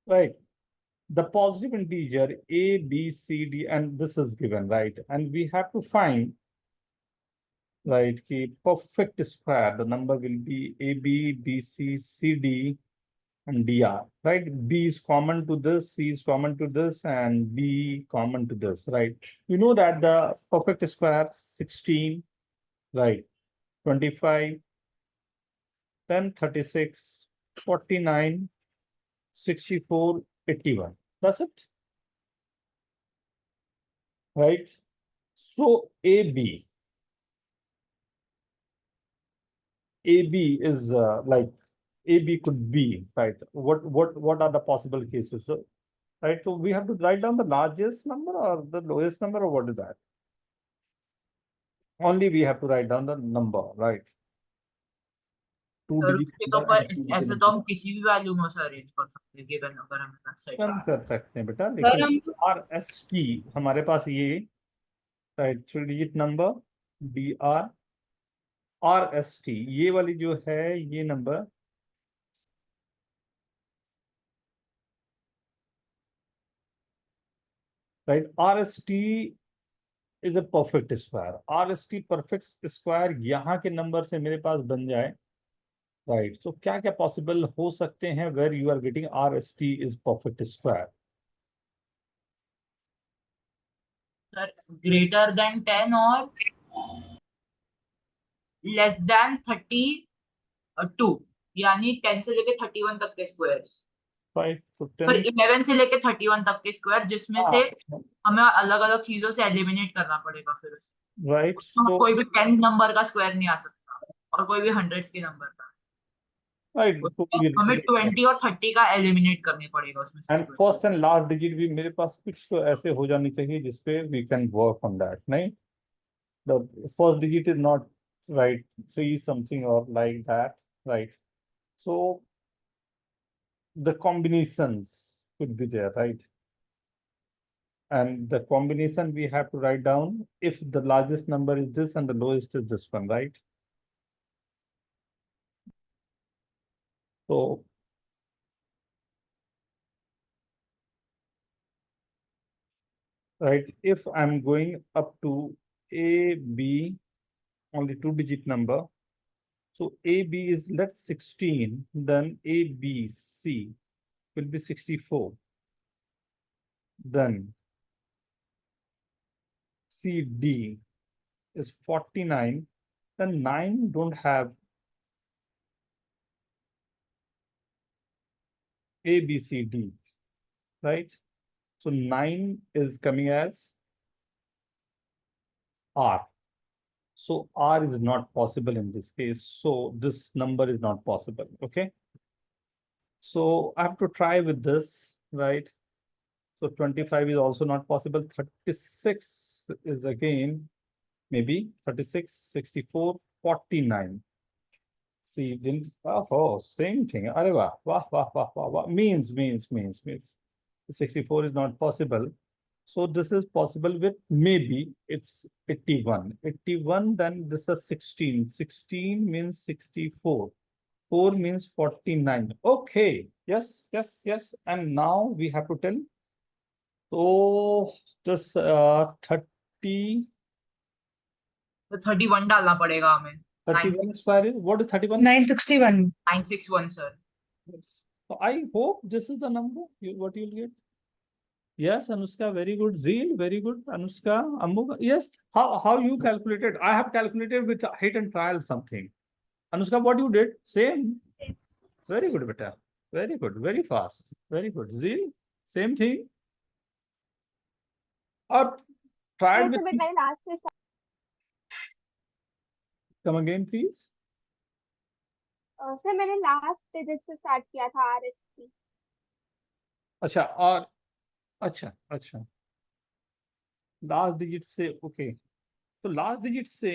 right? The positive integer a, b, c, d, and this is given, right? And we have to find, right, the perfect square. The number will be a, b, b, c, c, d, and dr, right? B is common to this, c is common to this, and b common to this, right? You know that the perfect square 16, right? 25, 10, 36, 49, 64, 81. That's it, right? So AB is like AB could be, right? What are the possible cases? So, right. So we have to write down the largest number or the lowest number, or what is that? Only we have to write down the number, right? Two sir digit उसके तो number पर and two digit ऐसे तो हम number. किसी भी value में उसे अरेंज कर सकते हैं गिवन अगर हमें सेट कम कर सकते हैं बेटा, सर लेकिन हम आर एस टी हमारे पास ये, right, three digit number D R S T, ये वाली जो है ये number, right, are S T is a perfect square. Are S T perfect square यहाँ के नंबर से मेरे पास बन जाए, राइट? तो क्या क्या पॉसिबल हो सकते हैं where you are getting R S T is perfect square? Sir greater than 10 और लेस देन 32, यानी 10 से लेके 31 तक के स्क्वायर्स, राइट, तो पर 10, 11 से लेके 31 तक के स्क्वायर जिसमें से हमें अलग अलग चीजों से एलिमिनेट करना पड़ेगा फिर उसे। राइट. तो सो कोई भी 10 नंबर का स्क्वायर नहीं आ सकता और कोई भी 100 के नंबर का, राइट, तो हमें 20 और 30 का एलिमिनेट करने पड़ेगा उसमें से and square. First and last digit भी मेरे पास कुछ तो ऐसे हो जानी चाहिए जिसपे we can work on that, नहीं? The first digit is not right, three something or like that, right? So the combinations could be there, right? And the combination we have to write down if the largest number is this and the lowest is this one, right? So right, if I'm going up to a b, only two digit number, so AB is, let's 16, then ABC will be 64. Then CD is 49. Then 9 don't have A, B, C, D, right? So 9 is coming as R. So R is not possible in this case. So this number is not possible, okay? So I have to try with this, right? So 25 is also not possible. 36 is again, maybe 36, 64, 49. See, didn't, oh, same thing. Arre wah, wah, wah, wah, wah, wah. Means. 64 is not possible. So this is possible with maybe it's 81. 81, then this is 16. 16 means 64. 4 means 49. Okay. Yes. And now we have to tell. So this 30. तो 31 डालना पड़ेगा हमें। 31 square is, what is 31? 961. 961 sir. So I hope this is the number what you'll get. Yes, Anushka, very good. Zeal, very good. Anushka, Ambu, yes. How you calculated? I have calculated with hit and trial something. Anushka, what you did? Same. Very good, beta. Very good. Very fast. Very good. Zeal, same thing. Or tried with. Come again, please. Sir मैंने last digit से start किया था RST. अच्छा, और अच्छा last digit से, okay. तो last digit से,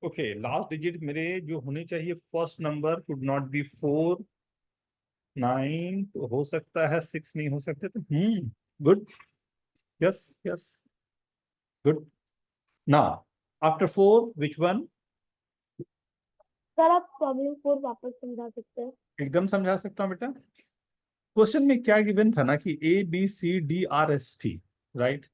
ओके, लास्ट डिजिट मेरे जो होने चाहिए, first number could not be 4, 9 तो हो सकता है, 6 नहीं हो सकते. तो good. Yes good. Now after 4 which one? Sir आप प्रॉब्लम 4 वापस समझा सकते हैं? एकदम समझा सकता हूँ बेटा। क्वेश्चन में क्या गिवन था ना कि ABCDRST, राइट।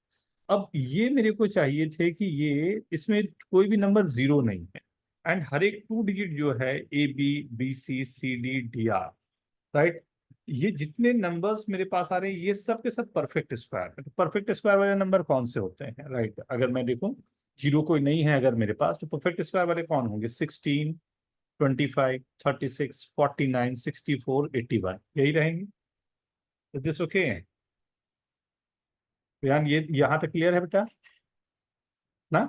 अब ये मेरे को चाहिए थे कि ये इसमें कोई भी नंबर जीरो नहीं है, एंड हर एक 2 डिजिट जो है ABBCCDDR, राइट। ये जितने नंबर्स मेरे पास आ रहे हैं ये सब के सब परफेक्ट स्क्वायर है। तो परफेक्ट स्क्वायर वाले नंबर कौन से होते हैं, राइट। अगर मैं देखूं जीरो कोई नहीं है अगर मेरे पास, तो परफेक्ट स्क्वायर वाले कौन होंगे? 16, 25, 36, 49, 64, 81, यही रहेंगे। Is this okay? यान ये यहाँ तक क्लियर है बेटा ना?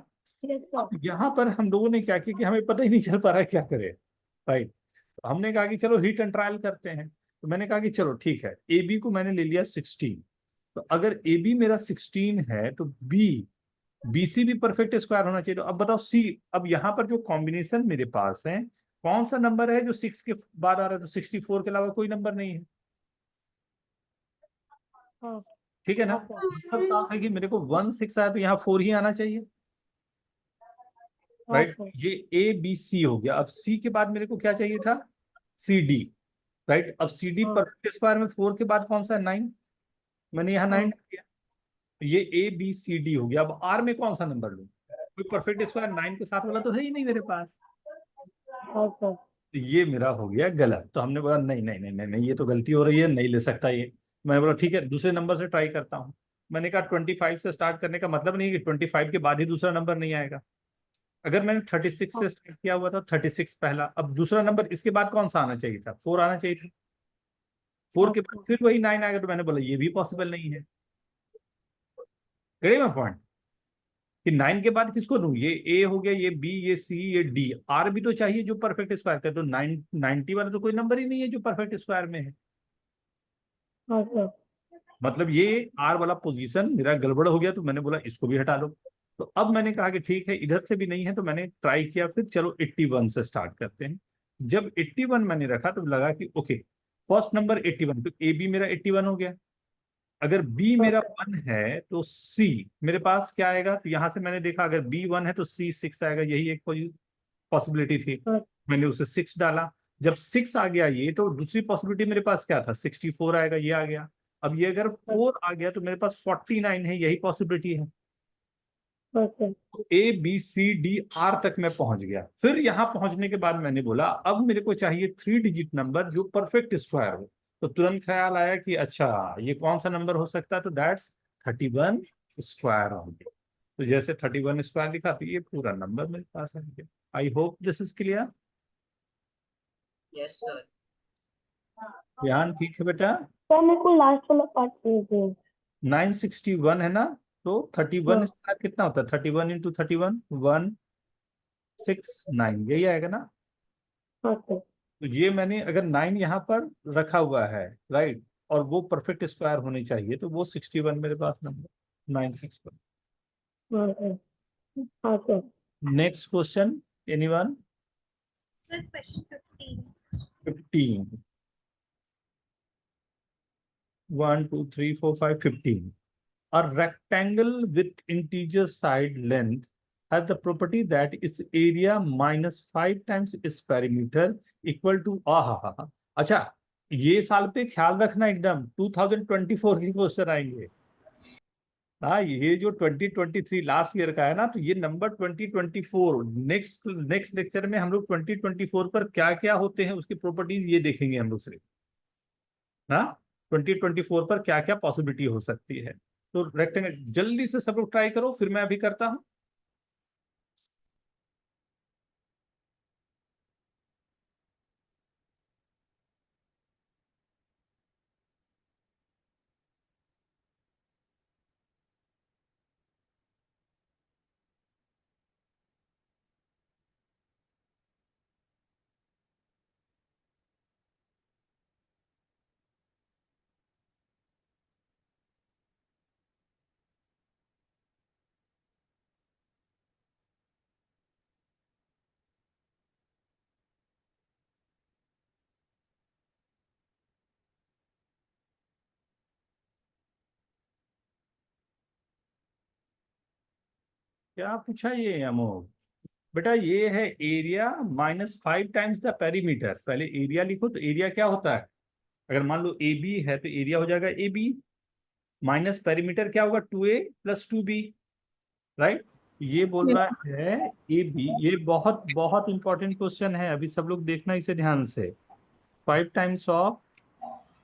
यस अब सर। यहाँ पर हम लोगों ने क्या किया कि हमें पता ही नहीं चल पा रहा है क्या करें, राइट। तो हमने कहा कि चलो हिट एंड ट्रायल करते हैं। तो मैंने कहा कि चलो ठीक है, ए बी को मैंने ले लिया 16। तो अगर ए बी मेरा 16 है तो बी बी सी भी परफेक्ट स्क्वायर होना चाहिए। तो अब बताओ सी, अब यहाँ पर जो कॉम्बिनेशन मेरे पास है कौन सा नंबर है जो 6 के बाद आ रहा है? तो 64 के अलावा कोई नंबर नहीं है, हाँ ठीक है ना? हाँ सर। मतलब साफ है कि मेरे को 1 6 आया तो यहाँ 4 ही आना चाहिए, हाँ राइट। सर। ये ABC हो गया। अब सी के बाद मेरे को क्या चाहिए था? CD, right. अब CD हाँ परफेक्ट स्क्वायर में 4 के बाद कौन सा है? 9। मैंने यहाँ 9 हाँ किया। ये ABCD हो गया। अब R में कौन सा नंबर लूं? कोई परफेक्ट स्क्वायर 9 के साथ वाला तो है ही नहीं मेरे पास। हाँ सर। तो ये मेरा हो गया गलत। तो हमने बोला नहीं नहीं नहीं नहीं नहीं, ये तो गलती हो रही है, नहीं ले सकता ये। मैंने बोला ठीक है दूसरे नंबर से ट्राई करता हूँ। मैंने कहा 25 से स्टार्ट करने का मतलब नहीं है कि 25 के बाद ही दूसरा नंबर नहीं आएगा। अगर मैंने 36 हाँ से स्टार्ट किया हुआ था, 36 पहला, अब दूसरा नंबर इसके बाद कौन सा आना चाहिए था? 4 आना चाहिए था। 4 हाँ के बाद सर। फिर वही 9 आएगा। तो मैंने बोला ये भी पॉसिबल नहीं है। रेडी मैं पॉइंट कि 9 के बाद किसको दूं? ये ए हो गया, ये बी, ये सी, ये डी। आर भी तो चाहिए जो परफेक्ट स्क्वायर का है। तो 90 वाला तो कोई नंबर ही नहीं है जो परफेक्ट स्क्वायर में है। हाँ सर। मतलब ये आर वाला पोजीशन मेरा गड़बड़ हो गया। तो मैंने बोला इसको भी हटा लो। तो अब मैंने कहा कि ठीक है इधर से भी नहीं है। तो मैंने ट्राई किया, फिर चलो 81 से स्टार्ट करते हैं। जब 81 मैंने रखा तो लगा कि ओके फर्स्ट नंबर 81, तो ए बी मेरा 81 हो गया। अगर बी हाँ मेरा सर। 1 है तो सी मेरे पास क्या आएगा? तो यहां से मैंने देखा अगर बी 1 है तो सी 6 आएगा। यही एक पॉसिबिलिटी थी। हाँ मैंने उसे 6 डाला। जब 6 आ गया ये, तो दूसरी पॉसिबिलिटी मेरे पास क्या था? 64 आएगा, ये आ गया। अब ये अगर हाँ 4 आ गया तो मेरे पास 49 है, यही पॉसिबिलिटी है। हाँ सर। ABCDR तक मैं पहुंच गया। फिर यहां पहुंचने के बाद मैंने बोला अब मेरे को चाहिए 3 डिजिट नंबर जो परफेक्ट स्क्वायर हो। तो तुरंत ख्याल आया कि अच्छा ये कौन सा नंबर हो सकता है? तो दैट्स 31 स्क्वायर होंगे। तो जैसे 31 स्क्वायर लिखा तो ये पूरा नंबर मेरे पास आ गया। I hope this is clear. Yes sir. ध्यान ठीक है बेटा। सर मेरे को लास्ट वाला पार्ट दीजिए। 961 है ना? तो 31 हाँ स्क्वायर कितना होता है? 31 इंटू 31, 169, यही आएगा ना? हाँ सर। तो ये मैंने अगर 9 यहाँ पर रखा हुआ है, राइट, और वो परफेक्ट स्क्वायर होनी चाहिए, तो वो 61 मेरे पास नंबर 961। हाँ सर। हाँ sir. Next question, anyone? Sir, question 15. 15, 1 2 3 4 5, 15. A rectangle with integer side length has the property that its area minus 5 times its perimeter equal to आहा। अच्छा, ये साल पे ख्याल रखना एकदम 2024 की क्वेश्चन आएंगे। हाँ, ये जो 2023 लास्ट ईयर का है ना, तो ये नंबर 2024 नेक्स्ट नेक्स्ट लेक्चर में हम लोग 2024 पर क्या क्या होते हैं उसकी प्रॉपर्टीज ये देखेंगे हम लोग सिर्फ। हाँ, 2024 पर क्या क्या पॉसिबिलिटी हो सकती है। तो रेक्टेंगल जल्दी से सब लोग ट्राई करो, फिर मैं अभी करता हूं। क्या पूछा ये अमोघ? बेटा ये है एरिया -5 टाइम्स द पेरीमीटर। पहले एरिया लिखो, तो एरिया क्या होता है, अगर मान लो ए बी है तो एरिया हो जाएगा ए बी माइनस पेरीमीटर क्या होगा 2A + 2B, राइट। ये बोल रहा है ए बी। ये बहुत बहुत इंपॉर्टेंट क्वेश्चन है, अभी सब लोग देखना इसे ध्यान से। 5 टाइम्स ऑफ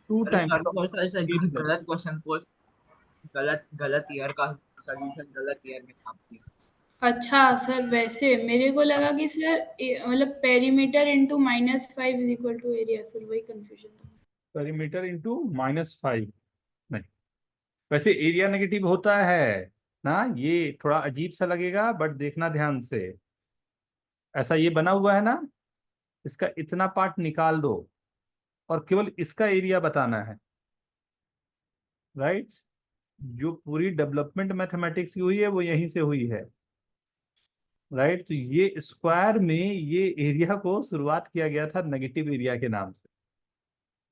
2 अरे टाइम्स सर ऑफ सर गलत क्वेश्चन पोस्ट, गलत गलत ईयर का सॉल्यूशन गलत ईयर में काम किया। अच्छा सर, वैसे मेरे को लगा कि सर मतलब perimeter into -5 is equal to area, sir वही कंफ्यूजन था। पेरीमीटर इंटू -5 नहीं, वैसे एरिया नेगेटिव होता है ना। ये थोड़ा अजीब सा लगेगा बट देखना ध्यान से। ऐसा ये बना हुआ है ना, इसका इतना पार्ट निकाल दो और केवल इसका एरिया बताना है, राइट। जो पूरी डेवलपमेंट मैथमेटिक्स की हुई है वो यहीं से हुई है, राइट। तो ये स्क्वायर में ये एरिया को शुरुआत किया गया था नेगेटिव एरिया के नाम से।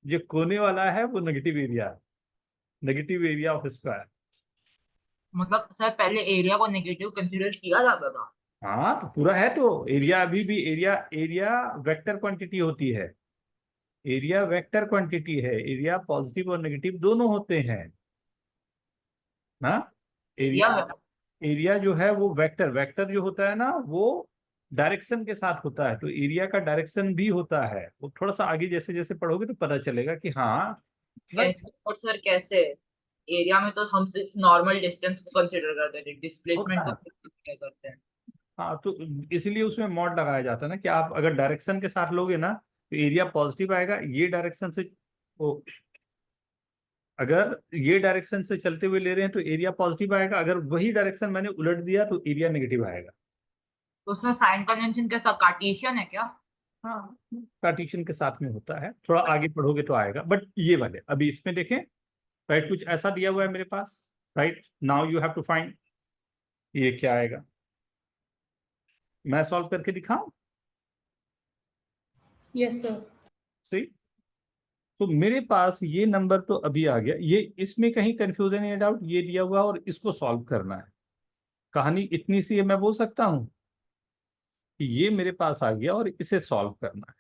जो कोने वाला है वो नेगेटिव एरिया ऑफ स्क्वायर। मतलब सर पहले एरिया को नेगेटिव कंसीडर किया जाता था। हाँ तो पूरा है, तो एरिया अभी भी एरिया एरिया वेक्टर क्वांटिटी होती है। एरिया वेक्टर क्वांटिटी है, एरिया पॉजिटिव और नेगेटिव दोनों होते हैं ना। एरिया एरिया जो है वो वेक्टर वेक्टर जो होता है ना वो डायरेक्शन के साथ होता है, तो एरिया का डायरेक्शन भी होता है। वो थोड़ा सा आगे जैसे जैसे पढ़ोगे तो पता चलेगा कि हाँ, राइट। कैसे और सर कैसे? एरिया में तो हम सिर्फ नॉर्मल डिस्टेंस को कंसीडर करते थे, डिस्प्लेसमेंट होता को है। कंसीडर करते हैं। हाँ तो इसलिए उसमें मॉड लगाया जाता है ना, कि आप अगर डायरेक्शन के साथ लोगे ना तो एरिया पॉजिटिव आएगा। ये डायरेक्शन से ओ, अगर ये डायरेक्शन से चलते हुए ले रहे हैं तो एरिया पॉजिटिव आएगा। अगर वही डायरेक्शन मैंने उलट दिया तो एरिया नेगेटिव आएगा। तो सर साइन कन्वेंशन कैसा, कार्टेशियन है क्या? हाँ, कार्टेशियन के साथ में होता है, थोड़ा आगे पढ़ोगे तो आएगा। बट ये वाले अभी इसमें देखें, राइट। कुछ ऐसा दिया हुआ है मेरे पास, right. Now you have to find ये क्या आएगा। मैं सॉल्व करके दिखाऊं? Yes sir. सही। तो मेरे पास ये नंबर तो अभी आ गया। ये इसमें कहीं कंफ्यूजन या डाउट, ये दिया हुआ और इसको सॉल्व करना है। कहानी इतनी सी है, मैं बोल सकता हूं कि ये मेरे पास आ गया और इसे सॉल्व करना है,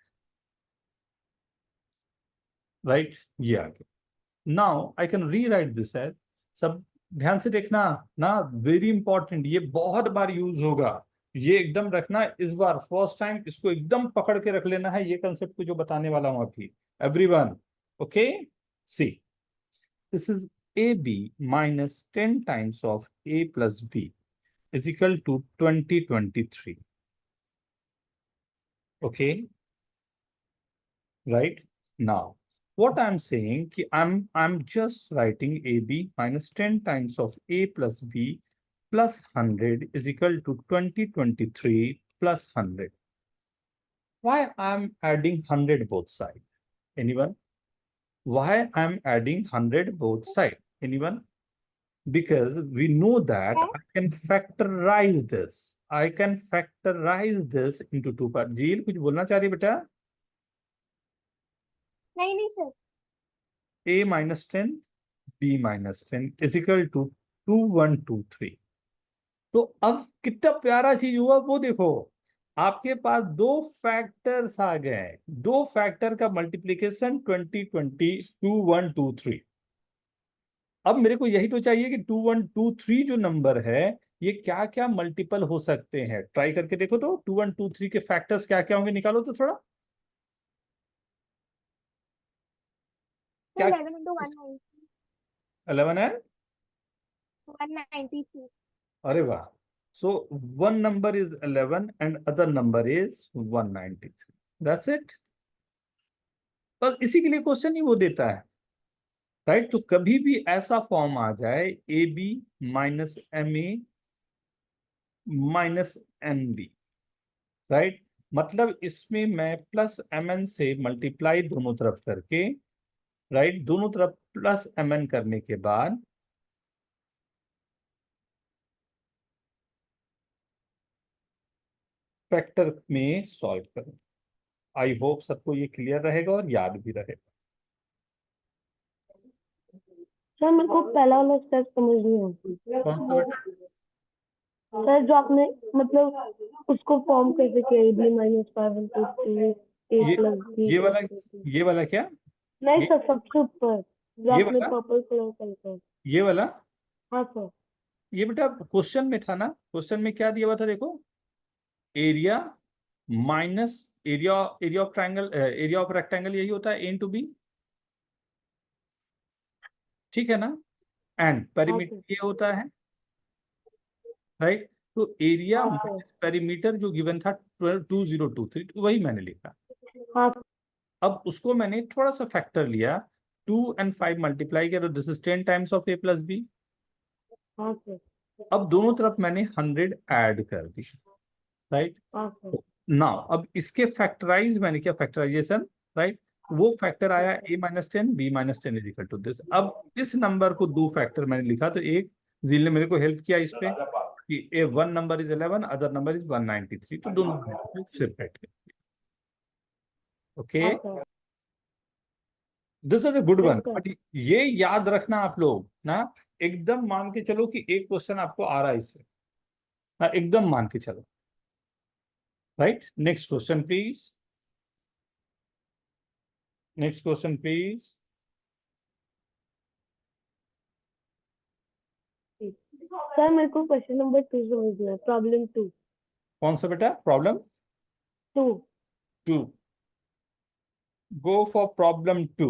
राइट। ये आ गया। Now I can rewrite this as, सब ध्यान से देखना ना, वेरी इंपॉर्टेंट, ये बहुत बार यूज होगा। ये एकदम रखना, इस बार फर्स्ट टाइम इसको एकदम पकड़ के रख लेना है, ये कंसेप्ट को जो बताने वाला हूं अभी। Everyone okay, see this is AB minus 10 times of A plus B is equal to 2023. Okay, right now what I'm saying कि I'm just writing AB minus 10 times of A plus B plus 100 is equal to 2023 plus 100. Why I'm adding 100 both sides? Anyone? Why I'm adding 100 both sides? Anyone? Because we know that I can factorize this. I can factorize this into two parts. जील कुछ बोलना चाह रही बेटा? नहीं sir. A minus 10, B minus 10 is equal to 2123. तो अब कितना प्यारा चीज हुआ वो देखो, आपके पास दो फैक्टर्स आ गए। दो फैक्टर का मल्टीप्लीकेशन 2123। अब मेरे को यही तो चाहिए कि 2123 जो नंबर है ये क्या क्या मल्टीपल हो सकते हैं। ट्राई करके देखो तो 2123 के फैक्टर्स क्या क्या होंगे, निकालो तो थोड़ा। क्या 11 into 190, 11 है? 193. अरे वाह। So one number is 11 and other number is 193। That's it. बस इसी के लिए क्वेश्चन ही वो देता है, राइट। तो कभी भी ऐसा फॉर्म आ जाए AB minus MA minus NB, right. मतलब इसमें मैं प्लस MN से मल्टीप्लाई दोनों तरफ करके, राइट, दोनों तरफ प्लस MN करने के बाद फैक्टर में सॉल्व करूं। आई होप सबको ये क्लियर रहेगा और याद भी रहेगा। सर मेरे को पहला वाला स्टेप समझ नहीं आया। कौन सा बेटा? सर जो आपने मतलब उसको फॉर्म कैसे किया ए बी माइनस 5 इंटू ए ये प्लस बी ये वाला क्या नहीं ये सर सबसे ऊपर जो ये आपने वाला पर्पल कलर का लिखा है। ये वाला हाँ सर ये बेटा क्वेश्चन में था ना, क्वेश्चन में क्या दिया हुआ था देखो, area minus area of triangle, area of rectangle यही होता है, ए इंटू बी, ठीक है ना, एंड हाँ पेरीमीटर सर ये होता है, राइट। तो एरिया हाँ माइनस सर पेरीमीटर जो गिवन था 2023, वही मैंने लिखा। हाँ अब उसको मैंने थोड़ा सा फैक्टर लिया, 2 and 5 मल्टीप्लाई किया, तो this is 10 times of A plus B. हाँ सर अब दोनों तरफ मैंने 100 ऐड कर दी, राइट। हाँ सर नाउ अब इसके फैक्टराइज मैंने किया, फैक्टराइजेशन, राइट। वो फैक्टर आया a minus 10 b minus 10 is equal to this. अब इस नंबर को दो फैक्टर मैंने लिखा, तो एक जील ने मेरे को हेल्प किया इस पे कि a one number is 11, other number is 193, तो दोनों सेपरेट। ओके, हाँ sir this is a good one, yes sir but ये याद रखना आप लोग ना, एकदम मान के चलो कि एक क्वेश्चन आपको आ रहा है इससे ना, एकदम मान के चलो, right. Next question please, next question please. Sir मेरे को क्वेश्चन नंबर 2 समझना है प्रॉब्लम 2 कौन सा बेटा problem 2 2? Go for problem 2.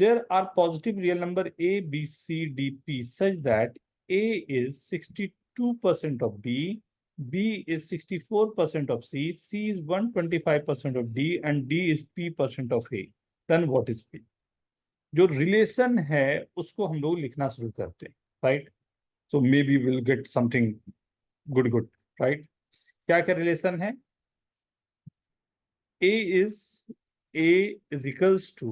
There are positive real number a, b, c, d, p such that a is 62% of b, b is 64% of c, c is 125% of d, and d is p% of a. Then what is p? जो relation है उसको हम लोग लिखना शुरू करते हैं, right. So may be will get something good, right. क्या क्या रिलेशन है? A is equals to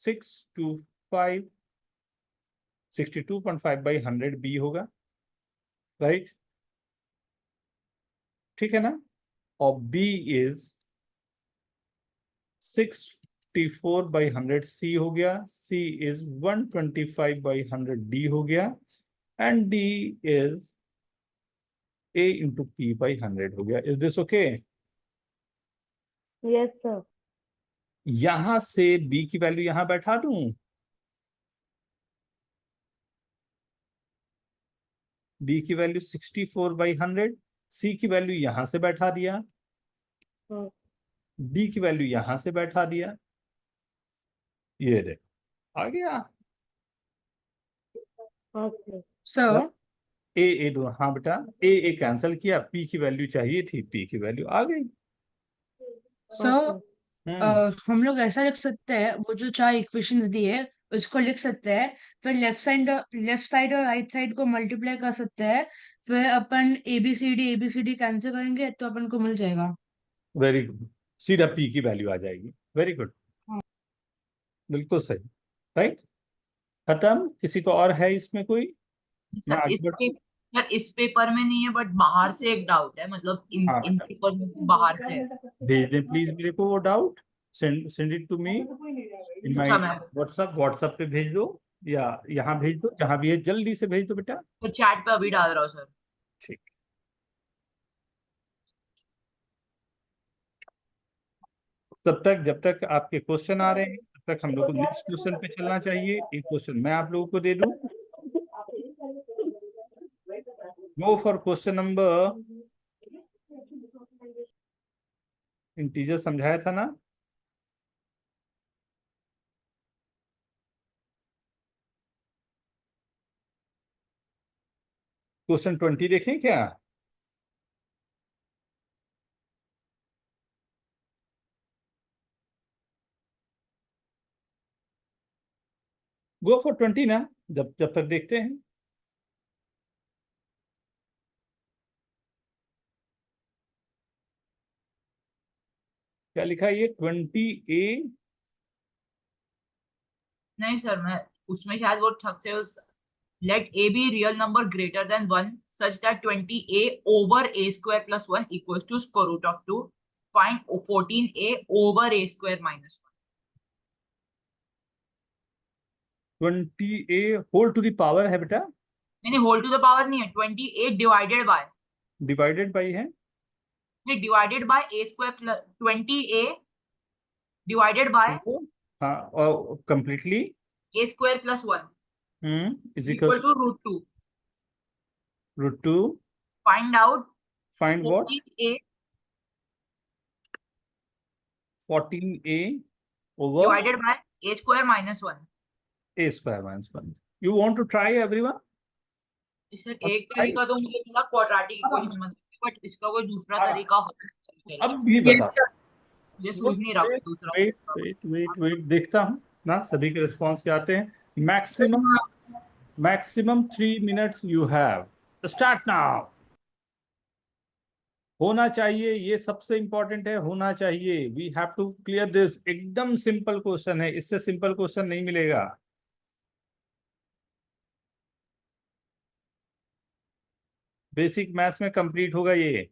625 62.5 by 100 B होगा, राइट, ठीक है ना। और B is 654 by 100 C हो गया, C is 125 by 100 D हो गया, and D is A into P by 100 हो गया। Is this okay? Yes sir यहां से B की वैल्यू यहां बैठा दूं, B की वैल्यू 64 by 100, C की वैल्यू यहां से बैठा दिया, हाँ D की वैल्यू यहां से बैठा दिया, ये देख आ गया। हाँ सर सर ए दो, हाँ बेटा, ए कैंसिल किया, P की वैल्यू चाहिए थी, P की वैल्यू आ गई। हाँ सर हम्म, हम लोग ऐसा लिख सकते हैं, वो जो चार इक्वेशंस दिए उसको लिख सकते हैं, फिर लेफ्ट साइड और राइट साइड को मल्टीप्लाई कर सकते हैं, फिर अपन एबीसीडी कैंसिल करेंगे तो अपन को मिल जाएगा। वेरी गुड, सीधा P की वैल्यू आ जाएगी, वेरी गुड, हाँ। बिल्कुल सही, राइट। खत्म। किसी को और है इसमें कोई? मैं सर आगे बढ़ूं? सर इस पेपर में नहीं है, बट बाहर से एक डाउट है, मतलब हाँ इन पेपर में बाहर से है। भेज दें प्लीज मेरे को वो doubt, send it to me in my अच्छा मैम, व्हाट्सएप पे भेज दो, या यहाँ भेज दो, जहां भी है जल्दी से भेज दो बेटा। तो चैट पे अभी डाल रहा हूँ सर। ठीक, तब तक जब तक आपके क्वेश्चन आ रहे हैं तब तक हम लोग को नेक्स्ट क्वेश्चन पे चलना चाहिए। एक क्वेश्चन मैं आप लोगों को दे दूं, go for question number, integer समझाया था ना, क्वेश्चन 20 देखें क्या? गो फॉर 20 ना, जब जब तक देखते हैं। क्या लिखा है ये 20A? नहीं सर, मैं उसमें शायद वो ठग से उस let A be real number greater than 1 such that 20a over a square plus 1 equals to square root of 2. Find 14a over a square minus 1. 20A whole to the power है बेटा, नहीं होल टू द पावर नहीं है, 28 divided by, divided by है, नहीं divided by A square plus 20a divided by तो हाँ, और completely A square plus 1 is equal to √2. √2. Find out Find what? 14a 14a over divided by a square minus 1. a square minus 1. You want to try, everyone? इसका एक तरीका तो मुझे मिला quadratic equation में, बट इसका कोई दूसरा तरीका हो चलेगा. अब भी बता. मुझे सूझ नहीं रहा दूसरा. वेट देखता हूँ ना सभी के रिस्पॉन्स क्या आते हैं. Maximum 3 minutes you have. Start now. होना चाहिए, ये सबसे इंपॉर्टेंट है, होना चाहिए. We have to clear this. एकदम सिंपल क्वेश्चन है, इससे सिंपल क्वेश्चन नहीं मिलेगा. बेसिक मैथ्स में कंप्लीट होगा ये.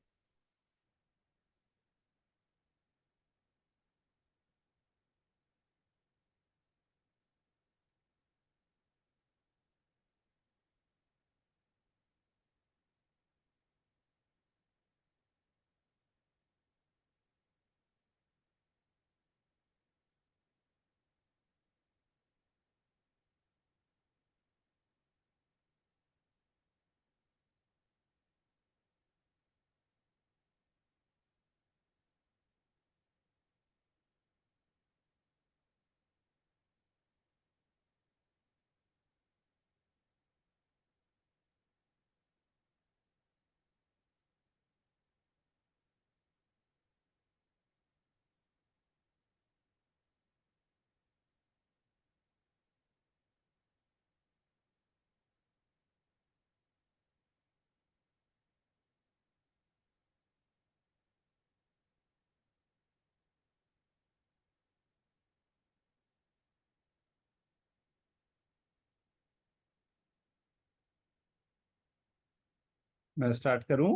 मैं स्टार्ट करूं.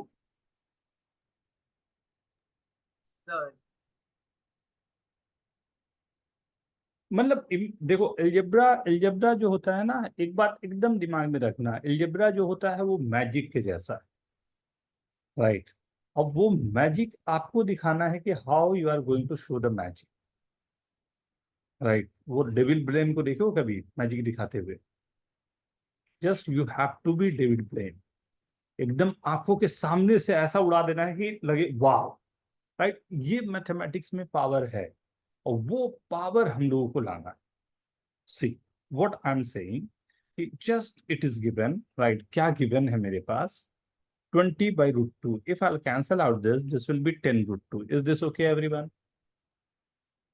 Sir, मतलब देखो, एल्जेब्रा जो होता है ना, एक बात एकदम दिमाग में रखना, एल्जेब्रा जो होता है वो मैजिक के जैसा है. राइट. अब वो मैजिक आपको दिखाना है कि how you are going to show the magic. Right. वो डेविड ब्लेन को देखो कभी मैजिक दिखाते हुए. Just you have to be David Blaine. एकदम आंखों के सामने से ऐसा उड़ा देना है कि लगे वाह. राइट. ये मैथमेटिक्स में पावर है, और वो पावर हम लोगों को लाना है. See what I am saying, just it is given. Right. क्या गिवन है मेरे पास? 20/√2. If I'll cancel out this will be 10√2. Is this okay, everyone?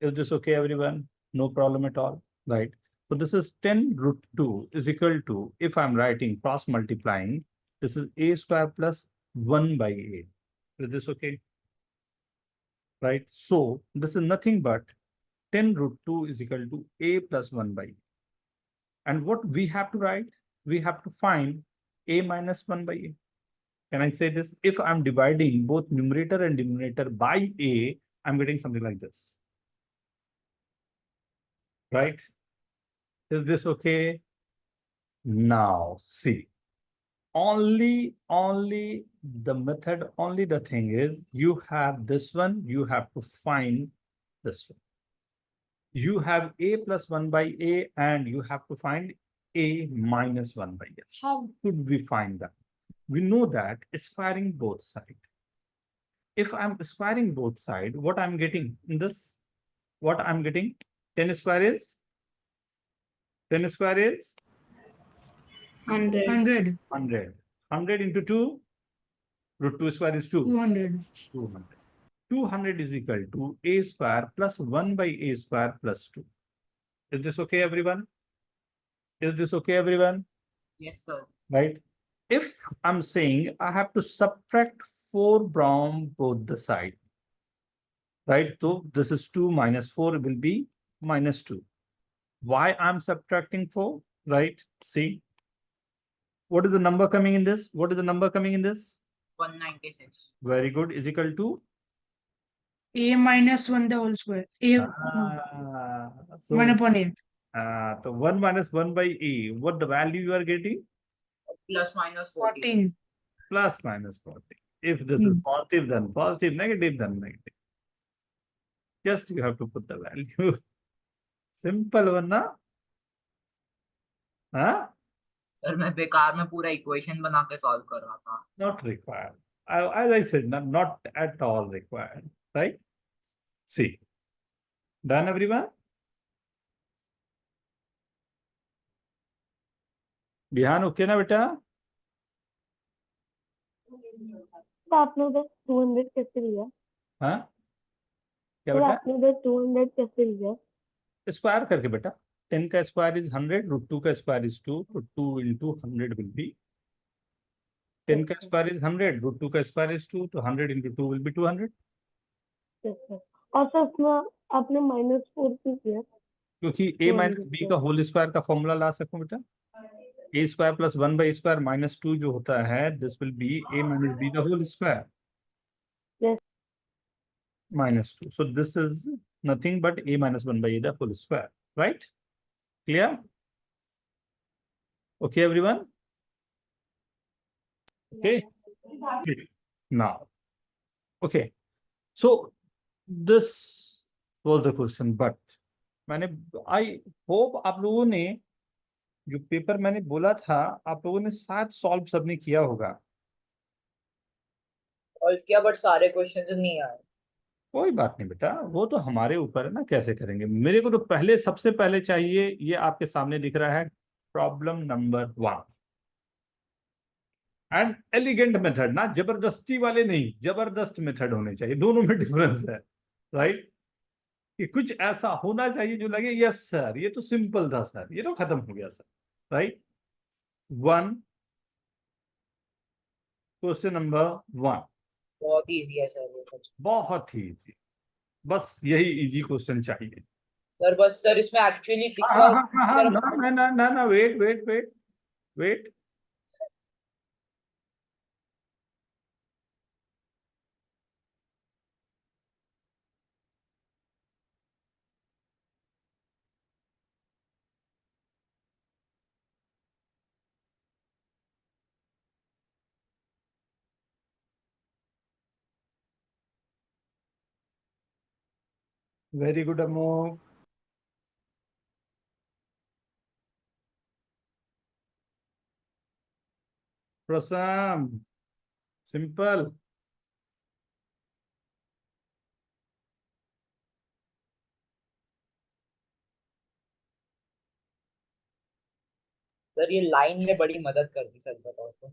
Is this okay, everyone? No problem at all, right? So this is 10√2 is equal to, if I'm writing cross multiplying, this is a square plus 1/a. Is this okay? Right? So this is nothing but 10√2 is equal to a plus 1/a. And what we have to write? We have to find a minus 1/a. Can I say this? If I'm dividing both numerator and denominator by a, I'm getting something like this. Right? Is this okay? Now, see. Only the method, only the thing is, you have this one, you have to find this one. You have a plus 1/a, and you have to find a minus 1/a. How could we find that? We know that squaring both sides. If I'm squaring both sides, what I'm getting in this? What I'm getting? 10 square is? 10 square is? 100. 100. 100 into 2? √2 square is 2. 200. 200. 200 is equal to a square plus 1/a square plus 2. Is this okay, everyone? Is this okay, everyone? yes sir. Right? If I'm saying I have to subtract 4 from both the side, right? So this is 2 minus 4 will be minus 2. Why I'm subtracting 4? Right? See, what is the number coming in this? What is the number coming in this? 196. Very good. Is equal to? A minus 1 the whole square. A So 1/8. so 1 minus 1/a. What the value you are getting? plus minus 14. 14. Plus minus 40. If this is positive, then positive, negative, then negative. Just you have to put the value. Simple one, na? Huh? Sir मैं बेकार में पूरा equation बना के solve कर रहा था. Not required. As I said, not at all required. Right? See. Done, everyone? Bihan, okay ना बेटा? तो आपने उधर 200 कैसे लिया? हाँ? क्या तो बेटा? आपने उधर 200 कैसे लिया? स्क्वायर करके बेटा. 10 का स्क्वायर इज 100, √2 का स्क्वायर इज 2, तो 2 into 100 will be 10 का स्क्वायर इज 100, √2 का स्क्वायर इज 2, तो 100 into 2 will be 200. Yes, sir. और सर उसमें आपने -4 क्यों किया? क्योंकि a माइनस b का होल स्क्वायर का फॉर्मूला ला सकूं बेटा. a स्क्वायर प्लस 1/2 माइनस 2 जो होता है, this will be a minus b का whole square. Yes. -2. So this is nothing but a minus 1/a the whole square. Right? Clear? Okay, everyone? Okay. Now, okay. So this was the question, but मैंने I hope आप लोगों ने जो paper मैंने बोला था, आप लोगों ने शायद सॉल्व सबने किया होगा. और किया बट सारे क्वेश्चंस नहीं आए. कोई बात नहीं बेटा, वो तो हमारे ऊपर है ना, कैसे करेंगे. मेरे को तो पहले सबसे पहले चाहिए, ये आपके सामने दिख रहा है, problem number 1. And elegant method ना, जबरदस्ती वाले नहीं, जबरदस्त मेथड होने चाहिए. दोनों में डिफरेंस है. राइट? कि कुछ ऐसा होना चाहिए जो लगे यस सर ये तो सिंपल था सर, ये तो खत्म हो गया सर. राइट? 1, question number 1. बहुत इजी है सर ये सच. बहुत ही इजी. बस यही इजी क्वेश्चन चाहिए. सर बस सर इसमें एक्चुअली दिख हाँ रहा हाँ हाँ हाँ, ना wait wait wait wait. Very good Amogh. Prasam, simple. Sir ये लाइन ने बड़ी मदद कर दी सच बताओ तो.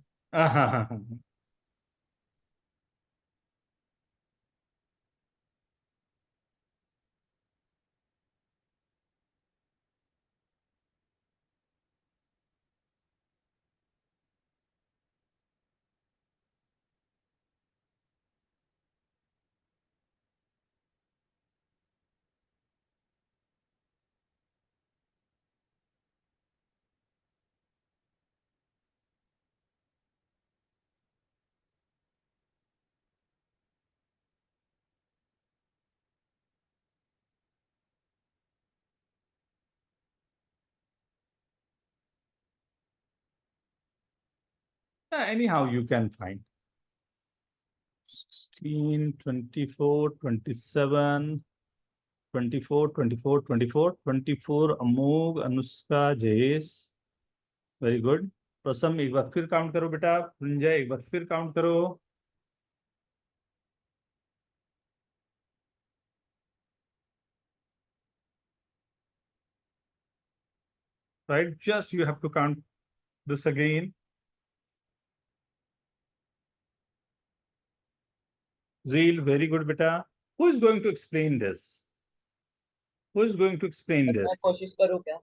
Anyhow, you can find 16, 24, 27, 24, 24, 24, 24. Amogh, Anushka, Jayesh. Very good. Prasam एक बार फिर काउंट करो बेटा. संजय एक बार फिर काउंट करो. Right? Just you have to count this again. Real, very good beta. Who is going to explain this? Who is going to explain this? मैं कोशिश करूँ क्या?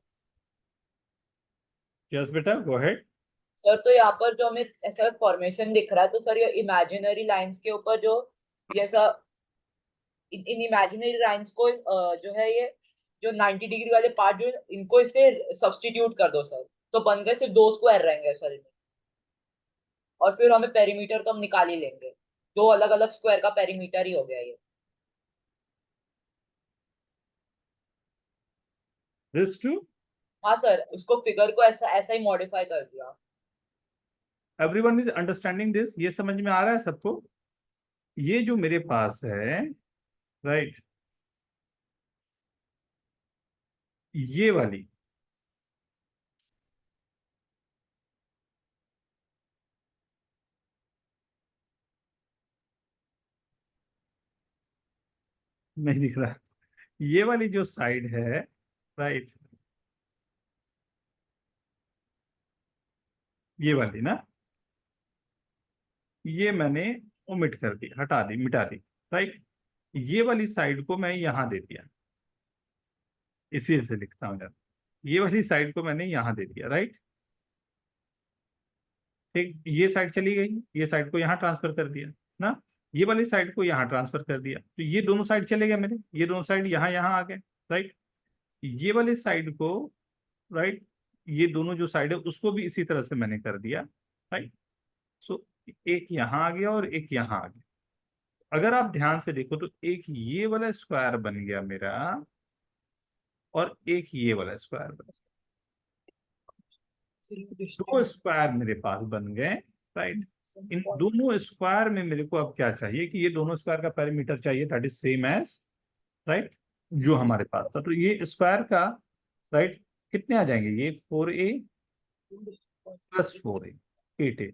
Yes beta, go ahead. Sir तो यहाँ पर जो हमें ऐसा फॉर्मेशन दिख रहा है, तो सर ये इमेजिनरी लाइंस के ऊपर जो ये ऐसा इन इमेजिनरी लाइंस को जो है ये जो 90 डिग्री वाले पार्ट जो इनको इससे सब्स्टिट्यूट कर दो सर, तो बन गए सिर्फ 2 स्क्वायर रहेंगे सर इनमें. और फिर हमें पेरीमीटर तो हम निकाल ही लेंगे. 2 अलग अलग स्क्वायर का पेरीमीटर ही हो गया ये. This too? हाँ सर, उसको फिगर को ऐसा ऐसा ही मॉडिफाई कर दिया. Everyone is understanding this? ये समझ में आ रहा है सबको? ये जो मेरे पास है, राइट, ये वाली, नहीं दिख रहा, ये वाली जो साइड है, राइट, ये वाली ना, ये मैंने ओमिट कर दी, हटा दी, मिटा दी, राइट। ये वाली साइड को मैं यहां दे दिया, इसी से लिखता हूं यार, ये वाली साइड को मैंने यहां दे दिया, राइट। ठीक, ये साइड चली गई, ये साइड को यहाँ ट्रांसफर कर दिया ना, ये वाली साइड को यहाँ ट्रांसफर कर दिया, तो ये दोनों साइड चले गए मेरे, ये दोनों साइड यहाँ यहाँ आ गए, राइट। ये वाली साइड को, राइट, ये दोनों जो साइड है उसको भी इसी तरह से मैंने कर दिया, राइट। सो एक यहाँ आ गया और एक यहाँ आ गया। अगर आप ध्यान से देखो तो एक ये वाला स्क्वायर बन गया मेरा, और एक ये वाला स्क्वायर बन गया, दो स्क्वायर मेरे पास बन गए, राइट। इन दोनों स्क्वायर में मेरे को अब क्या चाहिए कि ये दोनों स्क्वायर का पेरीमीटर चाहिए, that is same as, right, जो हमारे पास था। तो ये स्क्वायर का, राइट, कितने आ जाएंगे, ये 4a प्लस 4a, 8a,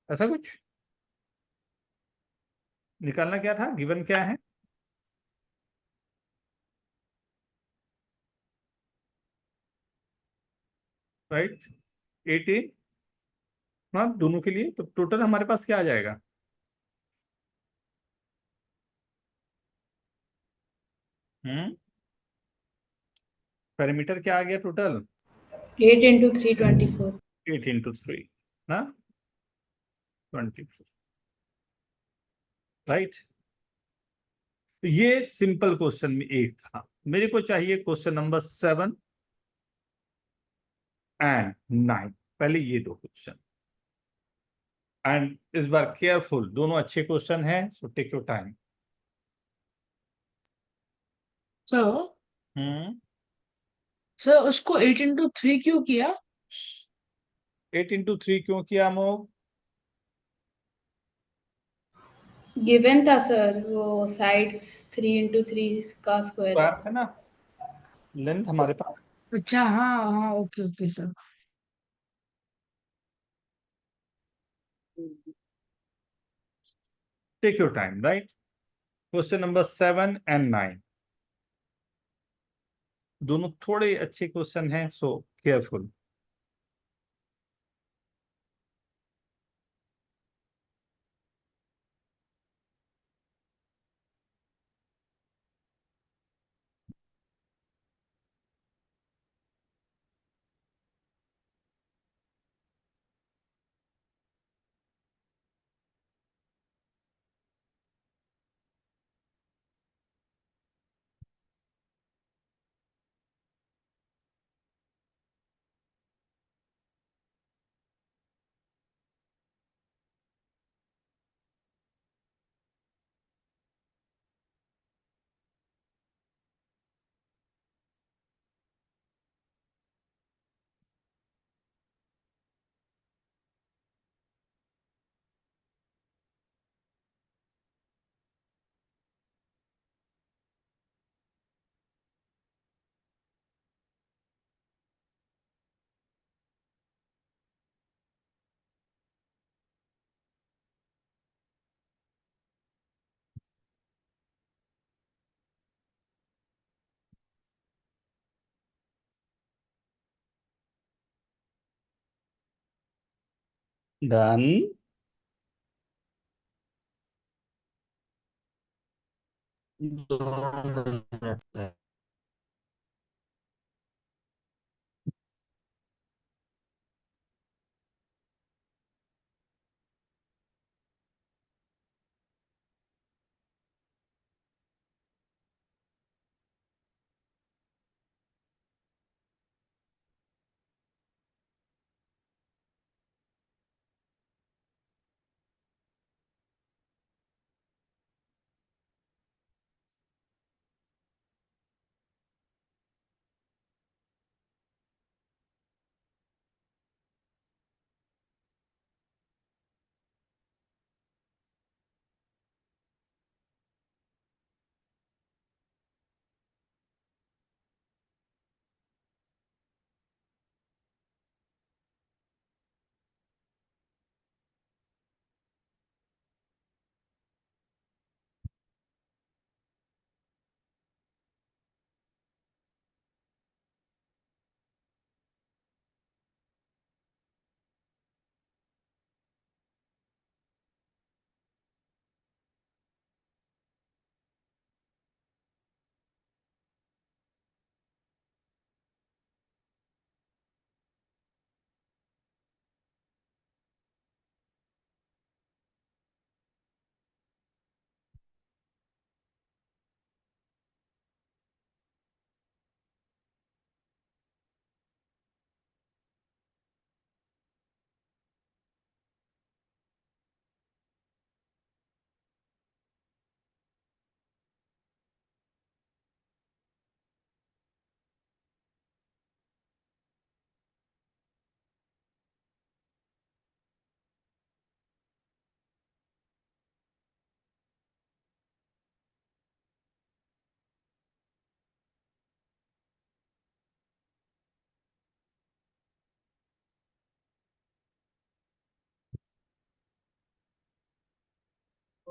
ऐसा कुछ निकालना क्या था, गिवन क्या है, राइट, 8a, हाँ, दोनों के लिए। तो टोटल हमारे पास क्या आ जाएगा, पेरीमीटर क्या आ गया टोटल, 8 into 3, 24. 8 इंटू 3 ना, 24, राइट। तो ये सिंपल क्वेश्चन में एक था। मेरे को चाहिए क्वेश्चन नंबर 7 एंड 9, पहले ये दो क्वेश्चन, एंड इस बार केयरफुल, दोनों अच्छे क्वेश्चन हैं, so take your time. Sir sir उसको 8 into 3 क्यों किया? 8 इंटू 3 क्यों किया अमोघ? गिवन था सर वो साइड्स 3 into 3 का स्क्वायर। स्क्वायर है ना, लेंथ हमारे पास। अच्छा, हाँ हाँ, okay okay sir. Take your time, right. Question number 7 and 9 दोनों थोड़े अच्छे क्वेश्चन हैं, so careful. Done.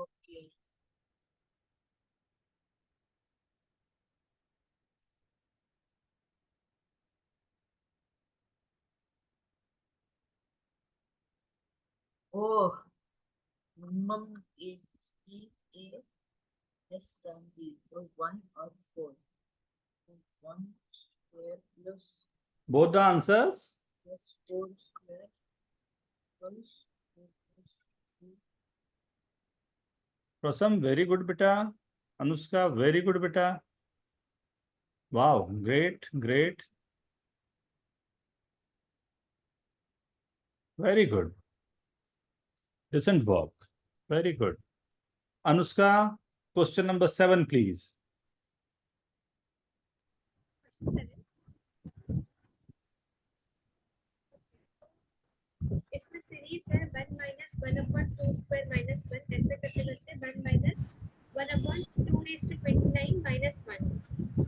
Okay. Oh, minimum is A less than B or 1 or 4. 1 square plus Both the answers. 4 square plus 4 plus 2. Prasam, very good beta. Anushka, very good beta. Wow, great, great. Very good. Decent work. Very good. Anushka, question number 7, please. Question 7. इसमें series है 1 minus 1/2 square minus 1 ऐसे करते करते 1 minus 1/2 raise to 29 minus 1.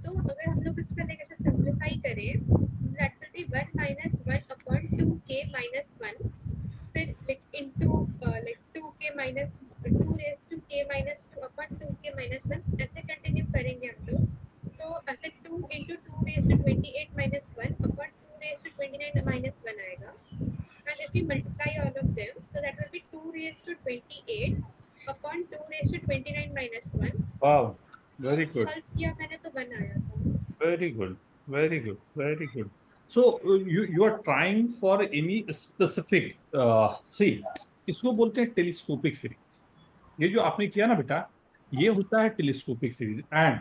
तो अगर हम लोग इसको लाइक ऐसे सिंप्लीफाई करें that will be 1 minus 1/2 k minus 1 फिर like into like 2k minus 2 raise to k minus 2/2 k minus 1 ऐसे कंटिन्यू करेंगे हम लोग. तो ऐसे 2 into 2 raised to 28 minus 1/2 raised to 29 minus 1 आएगा. And if we multiply all of them, so that will be 2 raised to 28 upon 2 raised to 29 minus 1. Wow, very good. Solve किया मैंने तो 1 आया था. Very good. Very good. Very good. So you are trying for any specific see, इसको बोलते हैं telescopic series. ये जो आपने किया ना बेटा, ये होता है telescopic series. And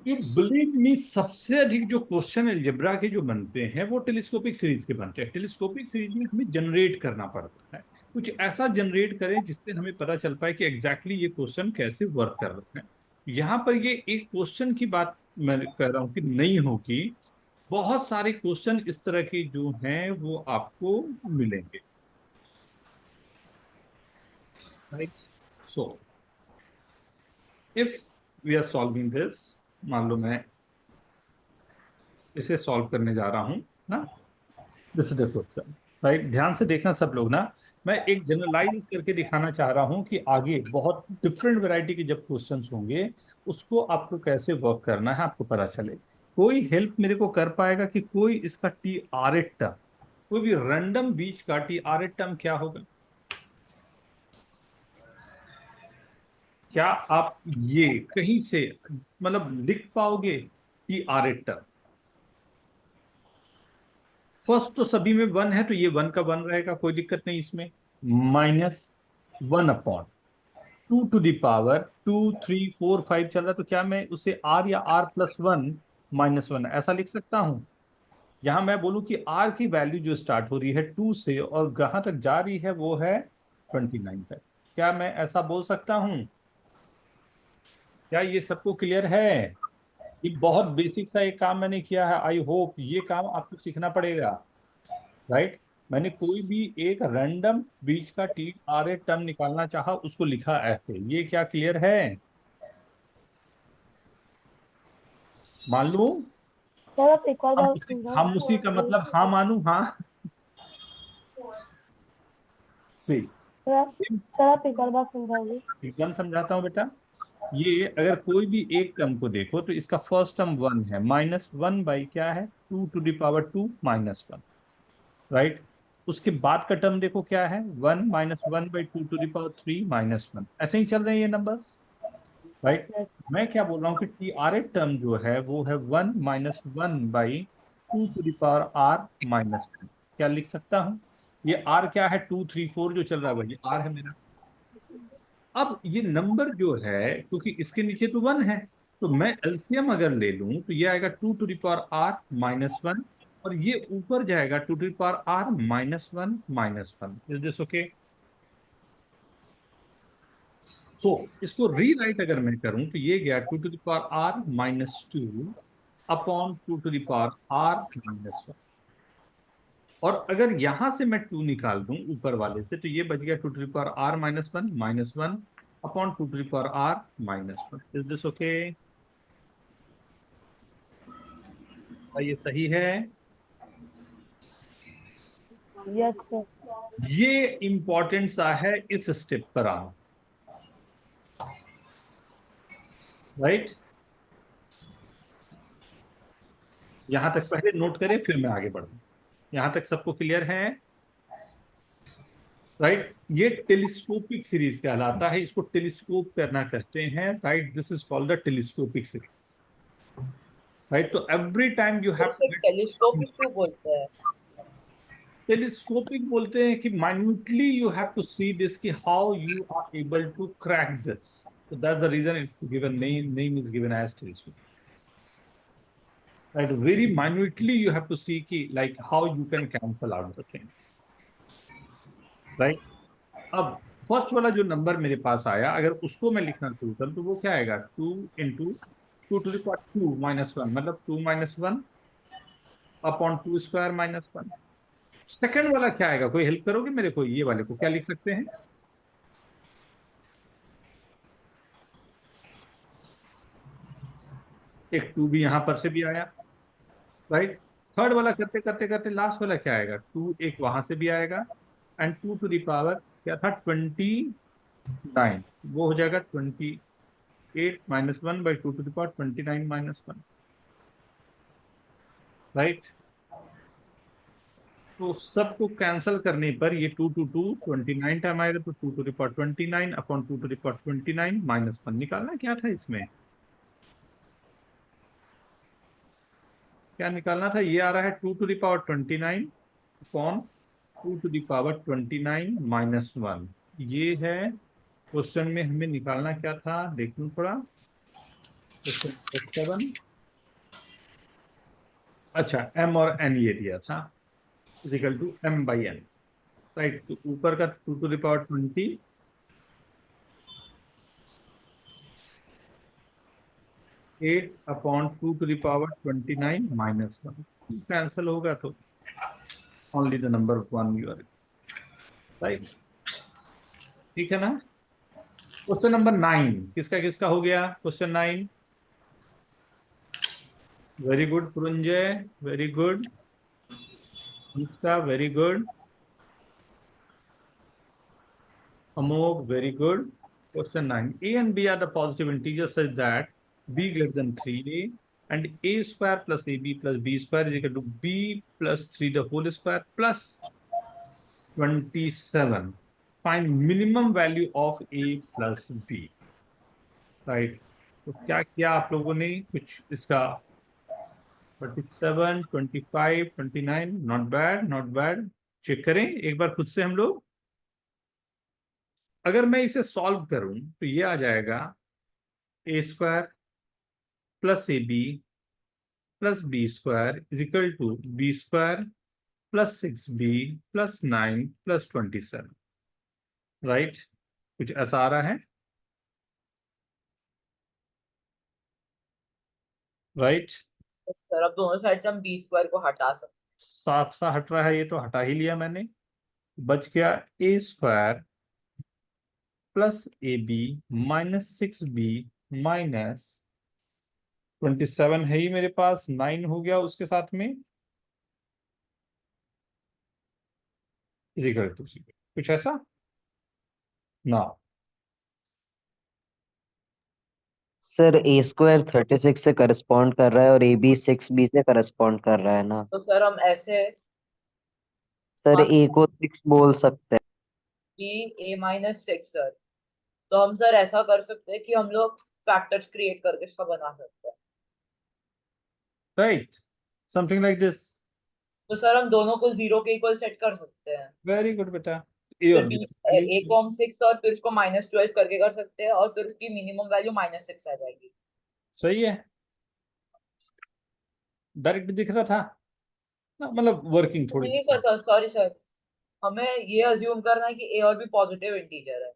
you believe me, सबसे अधिक जो क्वेश्चन अलजेब्रा के जो बनते हैं वो टेलीस्कोपिक सीरीज के बनते हैं. टेलीस्कोपिक सीरीज में हमें जनरेट करना पड़ता है. कुछ ऐसा जनरेट करें जिससे हमें पता चल पाए कि एग्जैक्टली ये क्वेश्चन कैसे वर्क कर रहे हैं. यहाँ पर ये एक क्वेश्चन की बात मैं कह रहा हूँ कि नहीं होगी. बहुत सारे क्वेश्चन इस तरह के जो हैं वो आपको मिलेंगे. Right. So if we are solving this, मान लो मैं इसे सॉल्व करने जा रहा हूं ना. This is the question. Right, ध्यान से देखना सब लोग ना. मैं एक जनरलाइज करके दिखाना चाह रहा हूं कि आगे बहुत डिफरेंट वैरायटी के जब क्वेश्चंस होंगे उसको आपको कैसे वर्क करना है आपको पता चले. कोई हेल्प मेरे को कर पाएगा कि कोई इसका टी आर एट टर्म, कोई भी रैंडम बीच का टी आर एट टर्म क्या होगा? क्या आप ये कहीं से मतलब लिख पाओगे T R at term? First तो सभी में 1 है तो ये 1 का 1 रहेगा, कोई दिक्कत नहीं इसमें. -1/2 टू द पावर 2 3 4 5 चल रहा है तो क्या मैं उसे r या r+1 -1 ऐसा लिख सकता हूं? यहां मैं बोलूं कि r की वैल्यू जो स्टार्ट हो रही है 2 से और जहां तक जा रही है वो है 29 तक. क्या मैं ऐसा बोल सकता हूं? क्या ये सबको क्लियर है? ये बहुत बेसिक सा एक काम मैंने किया है. आई होप ये काम आपको सीखना पड़ेगा. राइट. मैंने कोई भी एक रैंडम बीच का टी आर ए टर्म निकालना चाहा, उसको लिखा ऐसे. ये क्या क्लियर है? मान लो सर आप एक और बार समझाओ. हम उसी का मतलब हाँ मानू. हाँ सी सर आप एक और बार समझाओगे. एकदम समझाता हूँ बेटा. ये अगर कोई भी एक टर्म को देखो तो इसका फर्स्ट टर्म 1 है. -1 बाई क्या है? 2 टू द पावर 2 -1. राइट. उसके बाद का टर्म देखो क्या है? 1 -1/2 टू द पावर 3 -1. ऐसे ही चल रहे हैं ये नंबर्स. राइट. मैं क्या बोल रहा हूँ कि टी आर एफ टर्म जो है वो है 1 -1/2 टू द पावर r -1. क्या लिख सकता हूँ? ये r क्या है? 2 3 4 जो चल रहा है वही r है मेरा. अब ये नंबर जो है क्योंकि इसके नीचे तो 1 है तो मैं एलसीएम अगर ले लूं तो ये आएगा 2 टू द पावर r -1 और ये ऊपर जाएगा 2 to the power r -1 -1. Is this okay? So इसको रीराइट अगर मैं करूं तो ये गया 2 टू द पावर r -2 अपॉन 2 टू द पावर r -1. और अगर यहां से मैं 2 निकाल दूं ऊपर वाले से तो ये बच गया 2 to the power r -1 upon 2 to the power r -1. Is this okay? ये सही है? Yes sir. ये इंपॉर्टेंट सा है इस स्टेप पर आना. राइट, यहां तक पहले नोट करें फिर मैं आगे बढ़ूं। यहां तक सबको क्लियर है? राइट, ये टेलीस्कोपिक सीरीज कहलाता है, इसको टेलीस्कोप करना कहते हैं। Right, this is called the telescopic series. Right, तो एवरी टाइम यू तो हैव उसे टेलीस्कोपिक क्यों बोलते हैं? टेलीस्कोपिक बोलते हैं कि minutely you have to see this, कि how you are able to crack this. So that's the reason it's given name is given as telescope. Right, very minutely you have to see ki, like how you can cancel out the things. Right, अब first वाला जो number मेरे पास आया, अगर उसको मैं लिखना शुरू करूं तो वो क्या आएगा? 2 into 2 to the power 2 - 1, मतलब 2 - 1 अपॉन 2² - 1। सेकंड वाला क्या आएगा? कोई हेल्प करोगे मेरे को? ये वाले को क्या लिख सकते हैं? एक 2 भी यहां पर से भी आया। राइट, थर्ड वाला करते करते करते लास्ट वाला क्या आएगा? 2 एक वहां से भी आएगा, एंड 2 to the power क्या था? 29, वो हो जाएगा 28 - 1/2 to the power 29 - 1। राइट, तो सबको कैंसिल करने पर ये 2 to 2 29 टाइम आएगा, तो 2 to the power 29 upon 2 to the power 29 -1 निकालना क्या था इसमें? क्या निकालना था? ये आ रहा है 2 to the power 29 upon 2 to the power 29 -1। ये है क्वेश्चन में हमें निकालना क्या था? देखूं थोड़ा, क्वेश्चन 7। अच्छा, m और n ये दिया था, इजिकल टू m/n। राइट, तो ऊपर का 2 to the power 20 8 अपॉन 2 to the power 29 -1 कैंसिल होगा, तो only the number 1 you are. Right, ठीक है ना? क्वेश्चन नंबर 9 किसका किसका हो गया? Question 9, very good Puranjay, very good इसका, very good Amog, very good. Question 9. A and B are the positive integers such that B greater than 3A, and A square plus AB plus B square is equal to B plus 3 the whole square plus 27. Find minimum value of A plus B. Right. तो क्या किया आप लोगों ने? कुछ इसका 47, 25, 29, not bad, not bad. Check करें एक बार खुद से हम लोग। अगर मैं इसे सॉल्व करूं तो ये आ जाएगा A² plus AB plus B² is equal to B² plus 6B plus 9 plus 27। Right, कुछ ऐसा आ रहा है? राइट, सर अब दोनों साइड से हम बी स्क्वायर को हटा सकते साफ सा हट रहा है, ये तो हटा ही लिया मैंने। बच गया A² plus AB minus 6B minus 27 है ही मेरे पास, 9 हो गया उसके साथ में, इज इक्वल टू 0। कुछ ऐसा ना? सर A² 36 से करस्पॉन्ड कर रहा है और AB 6B से करस्पॉन्ड कर रहा है ना। तो सर हम ऐसे सर A को 6 बोल सकते हैं। बी A-6 सर, तो हम सर ऐसा कर सकते हैं कि हम लोग फैक्टर्स क्रिएट करके इसका बना सकते हैं। Right, something like this. तो सर हम दोनों को 0 के इक्वल सेट कर सकते हैं। वेरी गुड बेटा। ए फिर और बी बी ए को हम 6 और फिर उसको -12 करके कर सकते हैं, और फिर उसकी मिनिमम वैल्यू -6 आ जाएगी। सही है, डायरेक्ट दिख रहा था ना, मतलब वर्किंग थोड़ी नहीं सी। सर, सॉरी सर, हमें ये अज्यूम करना है कि ए और बी पॉजिटिव इंटीजर है।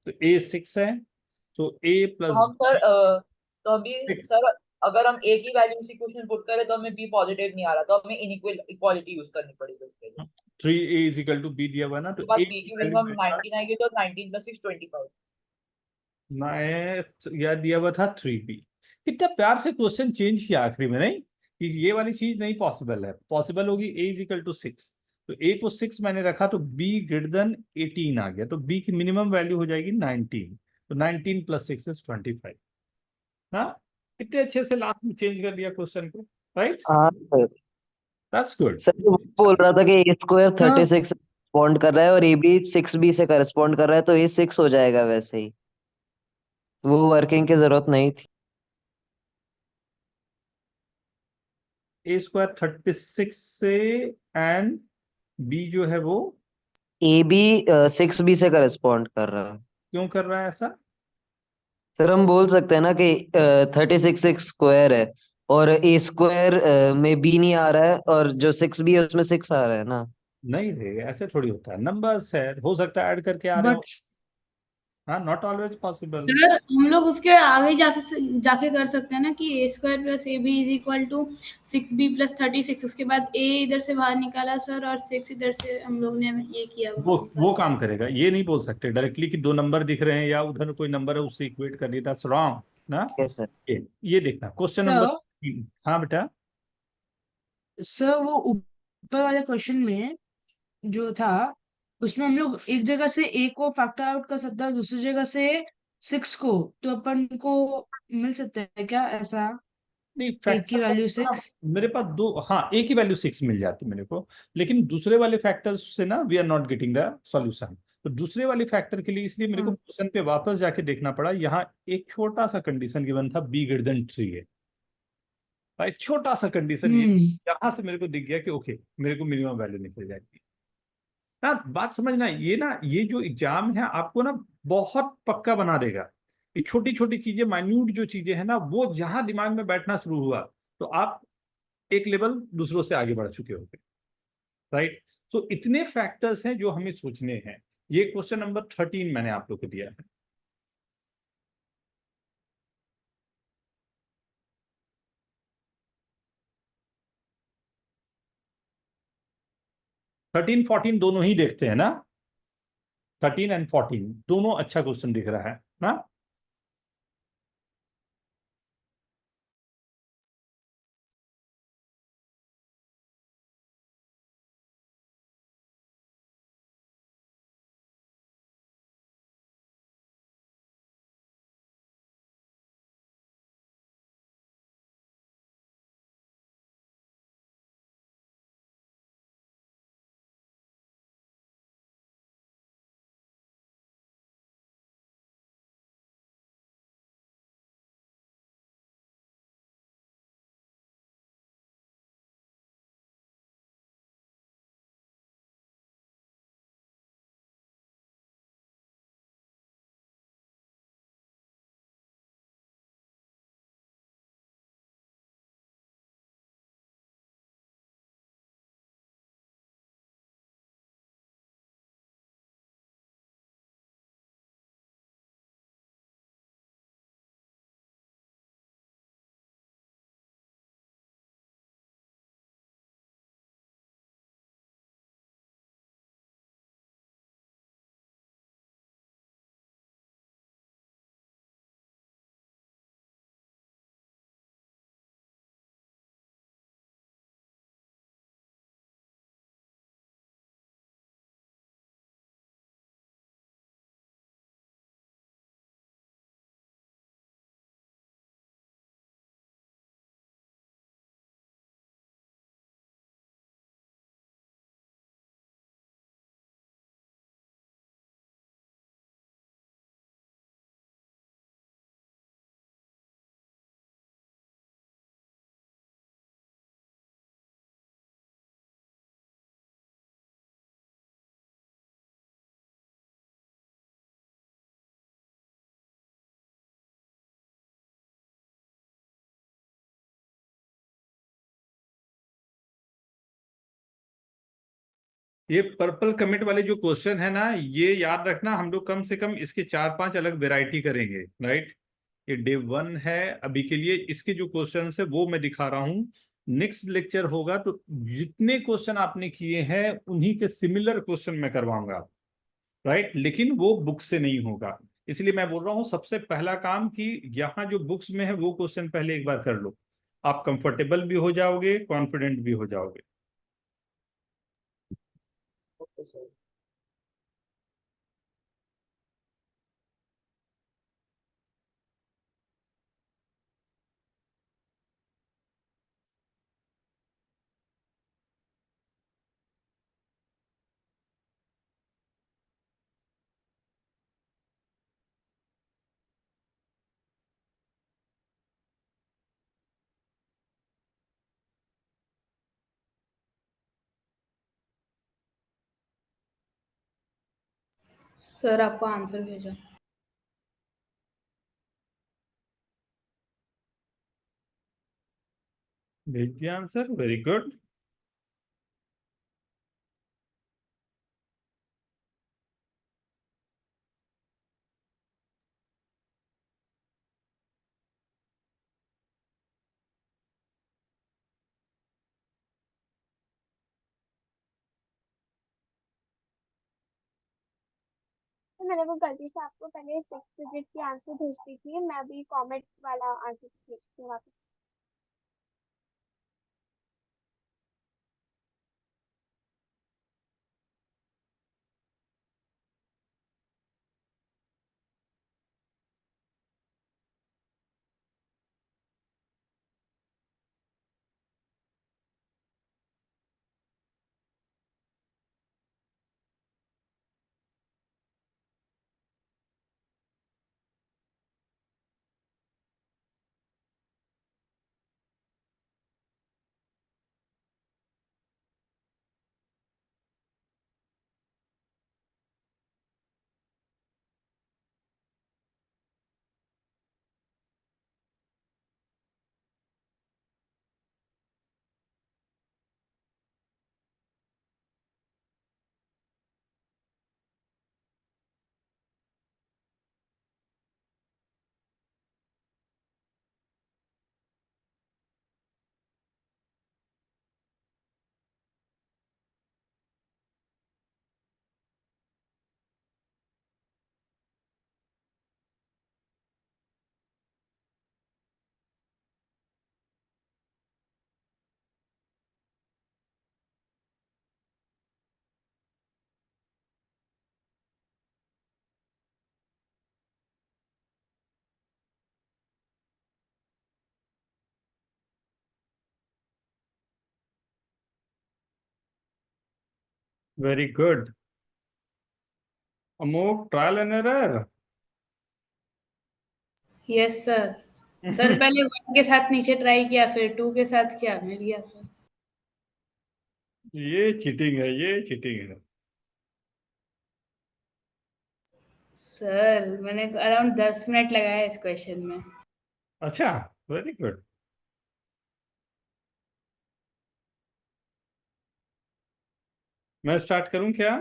तो ए 6 है, तो ए तो प्लस हम सर तो अभी 6। सर अगर हम ए की वैल्यू इस इक्वेशन में पुट करें तो हमें बी पॉजिटिव नहीं आ रहा, तो हमें इक्वालिटी यूज करनी पड़ेगी उसके लिए। 3a is equal to be दिया हुआ ना, तो उसके बाद ए बी की की वैल्यू मिनिमम 19 आएगी, तो 19 + 6 25। ना याद दिया हुआ था 3b। कितना प्यार से क्वेश्चन चेंज किया आखिरी में, नहीं कि ये वाली चीज नहीं पॉसिबल है। पॉसिबल होगी a इज इक्वल टू 6, तो a को 6 मैंने रखा, तो b ग्रेटर देन 18 आ गया, तो b की मिनिमम वैल्यू हो जाएगी 19, तो 19 + 6 = 25। हाँ, कितने अच्छे से लास्ट में चेंज कर दिया क्वेश्चन को, राइट? हाँ सर। That's good. सर वो बोल रहा था कि ए स्क्वायर तो 36 करस्पॉन्ड कर रहा है और ए बी 6b से करस्पॉन्ड कर रहा है, तो ये 6 हो जाएगा वैसे ही, वो वर्किंग की जरूरत नहीं थी। ए स्क्वायर 36 से, एंड बी जो है वो ए बी 6b से करस्पॉन्ड कर रहा है। क्यों कर रहा है ऐसा? सर हम बोल सकते हैं ना कि 36 एक स्क्वायर है और ए स्क्वायर में बी नहीं आ रहा है, और जो 6b है उसमें 6 आ रहा है ना। नहीं रे, ऐसे थोड़ी होता है, नंबर्स है, हो सकता है ऐड करके आ रहे हो। बट हाँ, नॉट ऑलवेज पॉसिबल। सर हम लोग उसके आगे जाके कर सकते हैं ना कि A square plus A B is equal to 6b plus 36, उसके बाद ए इधर से बाहर निकाला सर और 6 इधर से हम लोग ने ये किया वो काम करेगा, ये नहीं बोल सकते डायरेक्टली कि दो नंबर दिख रहे हैं या उधर कोई नंबर है उससे इक्वेट कर दिया, दैट्स रॉन्ग ना। Yes sir. ये देखना क्वेश्चन तो नंबर 3। हाँ बेटा। सर वो ऊपर वाले क्वेश्चन में जो था, उसमें हम लोग एक जगह से ए को फैक्टर आउट कर सकते हैं, दूसरी जगह से 6 को, तो अपन को मिल सकता है क्या ऐसा? नहीं, ए की फैक्टर वैल्यू हाँ, 6। मेरे पास दो, हाँ, ए की वैल्यू 6 मिल जाती मेरे को, लेकिन दूसरे वाले फैक्टर्स से ना we are not getting the solution. तो दूसरे वाले फैक्टर के लिए इसलिए मेरे को हाँ। क्वेश्चन पे वापस जाके देखना पड़ा। यहाँ एक छोटा सा कंडीशन गिवन था, बी ग्रेटर देन 3 है, राइट? छोटा सा कंडीशन ये, हम्म। यहाँ से मेरे को दिख गया कि ओके, मेरे को मिनिमम वैल्यू निकल जाएगी ना। बात समझना, ये ना, ये जो एग्जाम है आपको ना बहुत पक्का बना देगा। ये छोटी छोटी चीजें, माइन्यूट जो चीजें हैं ना, वो जहां दिमाग में बैठना शुरू हुआ तो आप एक लेवल दूसरों से आगे बढ़ चुके होंगे, राइट? तो इतने फैक्टर्स हैं जो हमें सोचने हैं। ये क्वेश्चन नंबर 13 मैंने आप लोग को दिया है। 13 14 दोनों ही देखते हैं ना, 13 एंड 14 दोनों अच्छा क्वेश्चन दिख रहा है ना। ये पर्पल कमिट वाले जो क्वेश्चन है ना, ये याद रखना, हम लोग कम से कम इसके 4 5 अलग वेराइटी करेंगे, राइट? ये डे 1 है अभी के लिए, इसके जो क्वेश्चन है वो मैं दिखा रहा हूँ। नेक्स्ट लेक्चर होगा तो जितने क्वेश्चन आपने किए हैं उन्हीं के सिमिलर क्वेश्चन मैं करवाऊंगा, राइट? लेकिन वो बुक से नहीं होगा। इसलिए मैं बोल रहा हूँ सबसे पहला काम कि यहाँ जो बुक्स में है वो क्वेश्चन पहले एक बार कर लो, आप कंफर्टेबल भी हो जाओगे, कॉन्फिडेंट भी हो जाओगे। सर आपको आंसर भेजा। भेज दिया आंसर, वेरी गुड। तो मैंने वो गलती से आपको पहले 6 डिजिट की आंसर भेज दी थी, मैं अभी कॉमेंट वाला आंसर भेजती हूँ वापस। Very good Amok, trial and error. Yes sir. Sir पहले 1 के साथ नीचे ट्राई किया, फिर 2 के साथ किया, मिल गया सर। ये चीटिंग है, ये चीटिंग है। सर मैंने अराउंड 10 मिनट लगाया इस क्वेश्चन में। अच्छा, वेरी गुड। मैं स्टार्ट करूं क्या?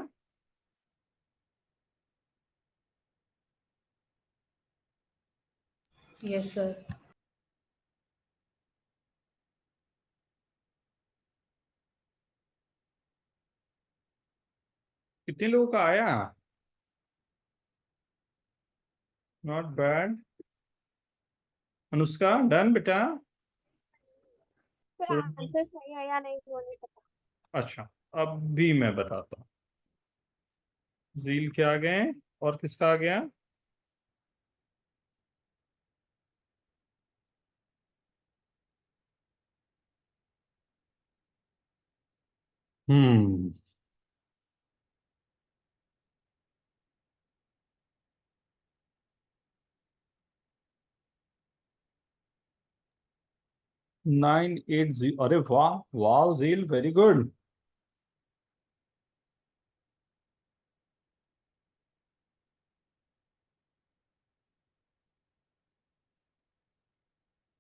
Yes sir. कितने लोगों का आया? Not bad. अनुष्का, डन बेटा? सर आंसर सही है या नहीं वो नहीं पता। अच्छा, अब भी मैं बताता हूँ। जील के आ गए, और किसका आ गया? हम्म 980, अरे वाह वाह Zeel, very good.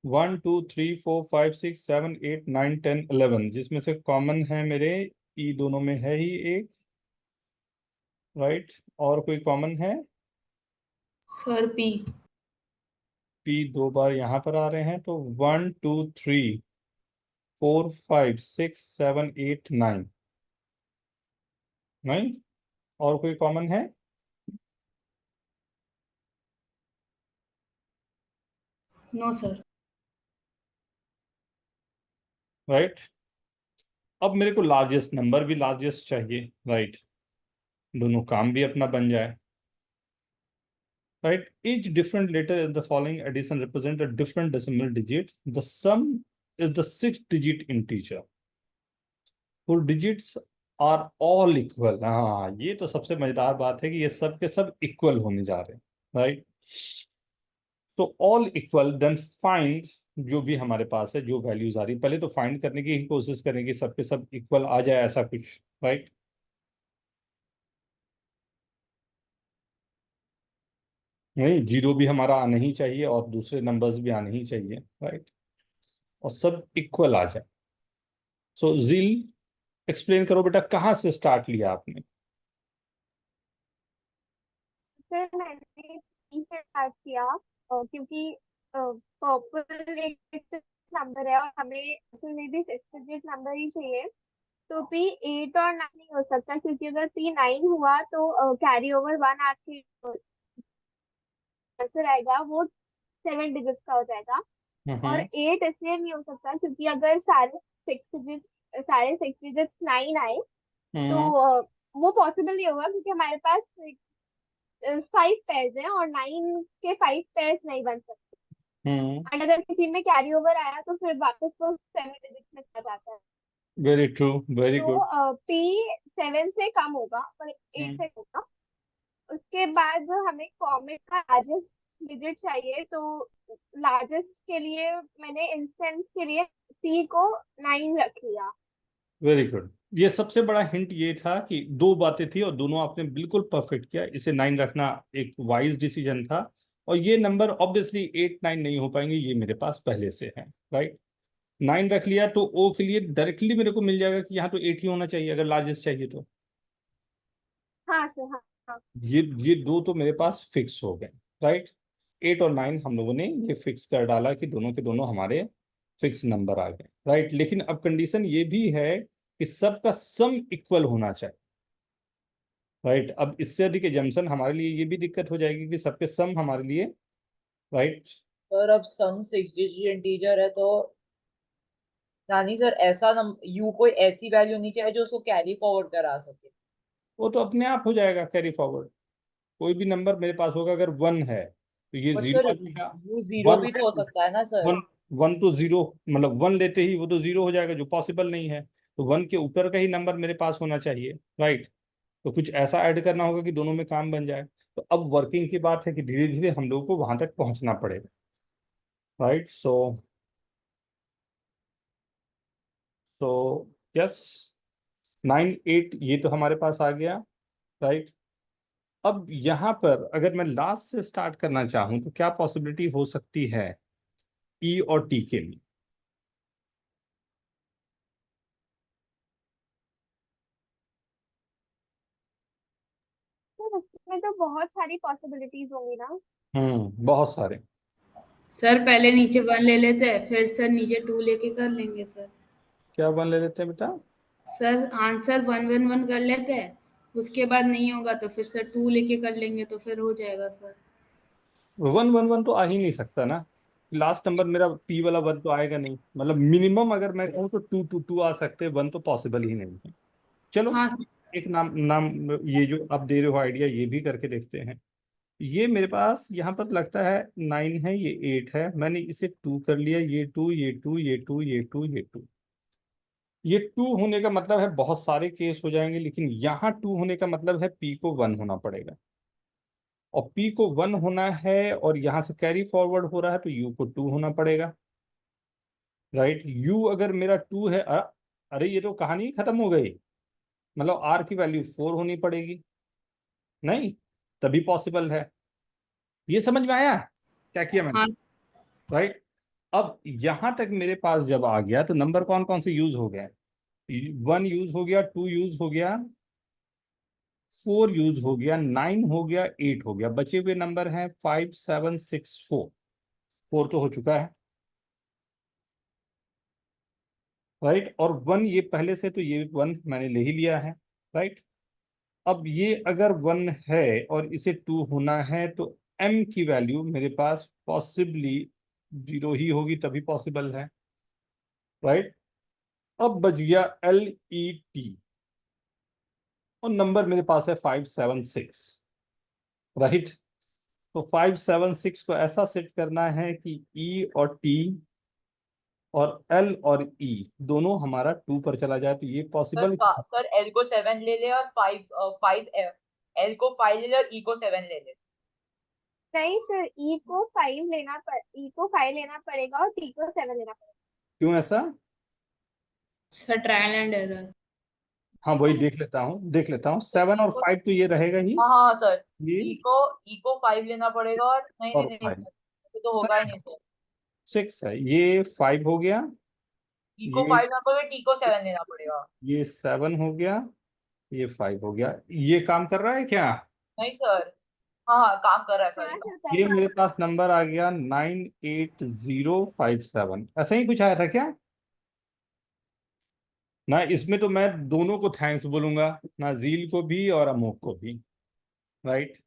One two three four five six seven eight nine 10 11, जिसमें से कॉमन है मेरे ई दोनों में है ही एक, राइट? और कोई कॉमन है? Sir P. पी दो बार यहाँ पर आ रहे हैं, तो 1 2 3 4 5 6 7 8 9, नहीं? और कोई कॉमन है? No sir. राइट। अब मेरे को लार्जेस्ट नंबर भी लार्जेस्ट चाहिए, राइट? दोनों काम भी अपना बन जाए, right? Each different letter in the following addition represent a different decimal digit. The sum is the 6 digit integer. Four digits are all equal. हाँ, ये तो सबसे मजेदार बात है कि ये सब के सब इक्वल होने जा रहे हैं, राइट? तो ऑल इक्वल, देन फाइंड, जो भी हमारे पास है, जो वैल्यूज आ रही, पहले तो फाइंड करने की कोशिश करेंगे, सबके सब इक्वल आ जाए ऐसा कुछ, राइट? नहीं, जीरो भी हमारा आना ही चाहिए और दूसरे नंबर्स भी आने ही चाहिए, राइट, और सब इक्वल आ जाए। सो जील, एक्सप्लेन करो बेटा, कहाँ से स्टार्ट लिया आपने? सर मैंने पी से स्टार्ट किया क्योंकि पर्पल एक नंबर है और हमें उसमें भी 6 डिजिट नंबर ही चाहिए। तो पी 8 और 9 नहीं हो सकता, क्योंकि अगर पी 9 हुआ तो कैरी ओवर 1 आपके आंसर आएगा वो 7 डिजिट्स का हो जाएगा। और हम्म 8 इसलिए नहीं हो सकता क्योंकि अगर सारे 6 डिजिट्स 9 आए तो हम्म वो पॉसिबल नहीं होगा, क्योंकि हमारे पास 5 पेयर्स हैं और 9 के 5 पेयर्स नहीं बन सकते। हम्म एंड अगर किसी में कैरी ओवर आया तो फिर वापस वो 7 डिजिट में चला जाता है। Very true, very good. तो पी 7 से कम होगा पर 8 से होगा। उसके बाद हमें कॉमेट का लार्जेस्ट डिजिट चाहिए, तो लार्जेस्ट के लिए मैंने इंस्टेंस के लिए पी को 9 रख लिया। Very good. ये सबसे बड़ा हिंट ये था कि दो बातें थी और दोनों आपने बिल्कुल परफेक्ट किया। इसे 9 रखना एक वाइज डिसीजन था। और ये नंबर ऑब्वियसली 8 9 नहीं हो पाएंगे, ये मेरे पास पहले से है, राइट। 9 रख लिया तो ओ के लिए डायरेक्टली मेरे को मिल जाएगा कि यहाँ तो 8 ही होना चाहिए अगर लार्जेस्ट चाहिए तो। हाँ सर, हाँ हाँ। ये दो तो मेरे पास फिक्स हो गए, राइट। 8 और 9 हम लोगों ने ये फिक्स कर डाला कि दोनों के दोनों हमारे फिक्स नंबर आ गए, राइट। लेकिन अब कंडीशन ये भी है कि सबका सम इक्वल होना चाहिए, राइट। अब इससे अधिक एजम्पशन हमारे लिए ये भी दिक्कत हो जाएगी कि सबके सम हमारे लिए, राइट। सर अब सम 6 डिजिट इंटीजर है तो रानी सर ऐसा यू कोई ऐसी वैल्यू नहीं चाहिए जो उसको कैरी फॉरवर्ड करा सके। वो तो अपने आप हो जाएगा कैरी फॉरवर्ड। कोई भी नंबर मेरे पास होगा, अगर 1 है तो ये बट जीरो सर आ जाएगा। यू जीरो वन भी है तो हो तो सकता है ना सर। वन, वन तो जीरो, मतलब 1 लेते ही वो तो जीरो हो जाएगा, जो पॉसिबल नहीं है। तो 1 के ऊपर का ही नंबर मेरे पास होना चाहिए, राइट। तो कुछ ऐसा ऐड करना होगा कि दोनों में काम बन जाए। तो अब वर्किंग की बात है कि धीरे धीरे हम लोगों को वहां तक पहुंचना पड़ेगा, राइट। सो यस, 9 8 ये तो हमारे पास आ गया, राइट। अब यहाँ पर अगर मैं लास्ट से स्टार्ट करना चाहूँ तो क्या पॉसिबिलिटी हो सकती है ई और टी के लिए? तो उसमें तो बहुत सारी पॉसिबिलिटीज होंगी ना। बहुत सारे। सर पहले नीचे 1 ले लेते हैं, फिर सर नीचे 2 लेके कर लेंगे सर। क्या 1 ले लेते हैं बेटा? सर आंसर 1 1 1 कर लेते हैं, उसके बाद नहीं होगा तो फिर सर 2 लेके कर लेंगे तो फिर हो जाएगा सर। 1 1 1 तो आ ही नहीं सकता ना। लास्ट नंबर मेरा पी वाला 1 तो आएगा नहीं, मतलब मिनिमम अगर मैं कहूँ तो 2 आ सकते हैं, 1 तो पॉसिबल ही नहीं है। चलो, हाँ सर। एक नाम नाम ये जो आप दे रहे हो आइडिया, ये भी करके देखते हैं। ये मेरे पास यहाँ पर लगता है 9 है, ये 8 है, मैंने इसे 2 कर लिया, ये 2 ये 2 ये 2 ये 2 ये 2। ये 2 होने का मतलब है बहुत सारे केस हो जाएंगे, लेकिन यहाँ 2 होने का मतलब है पी को 1 होना पड़ेगा। और पी को 1 होना है और यहाँ से कैरी फॉरवर्ड हो रहा है तो यू को 2 होना पड़ेगा, राइट। यू अगर मेरा 2 है, अरे ये तो कहानी ही खत्म हो गई। मतलब आर की वैल्यू 4 होनी पड़ेगी, नहीं तभी पॉसिबल है। ये समझ में आया क्या किया मैंने, हाँ राइट। अब यहां तक मेरे पास जब आ गया तो नंबर कौन कौन से यूज हो गए? 1 यूज हो गया, 2 यूज हो गया, 4 यूज हो गया, 9 हो गया, 8 हो गया। बचे हुए नंबर हैं 5 7 6 4। 4 तो हो चुका है, राइट। और 1 ये पहले से, तो ये 1 मैंने ले ही लिया है, राइट। अब ये अगर 1 है और इसे 2 होना है तो m की वैल्यू मेरे पास पॉसिबली 0 ही होगी, तभी पॉसिबल है, राइट। अब बच गया LET और नंबर मेरे पास है 576, राइट। तो 576 को ऐसा सेट करना है कि E और T और L और E दोनों हमारा 2 पर चला जाए, तो ये पॉसिबल। सर एल को 7 ले ले और 5 एल को 5 ले ले और ई को 7 ले ले। नहीं सर, ई को 5 लेना पड़ेगा और टी को 7 लेना पड़ेगा। क्यों ऐसा? Sir trial and error. हाँ वही देख लेता हूँ 7 और 5 तो ये रहेगा ही, हाँ हाँ सर, ये इको 5 लेना पड़ेगा, और नहीं और नहीं नहीं 5, सर, ऐसे तो होगा ही नहीं सर। 6 है, ये 5 हो गया, इको ये 5 ना पड़ेगा, टीको 7 लेना पड़ेगा। ये 7 हो गया, ये 5 हो गया। ये काम कर रहा है क्या? नहीं सर, हाँ हाँ काम कर रहा है सर, ये मेरे पास नंबर आ गया 98057, ऐसा ही कुछ आया था क्या ना? इसमें तो मैं दोनों को थैंक्स बोलूंगा, नाजील को भी और अमोक को भी, राइट।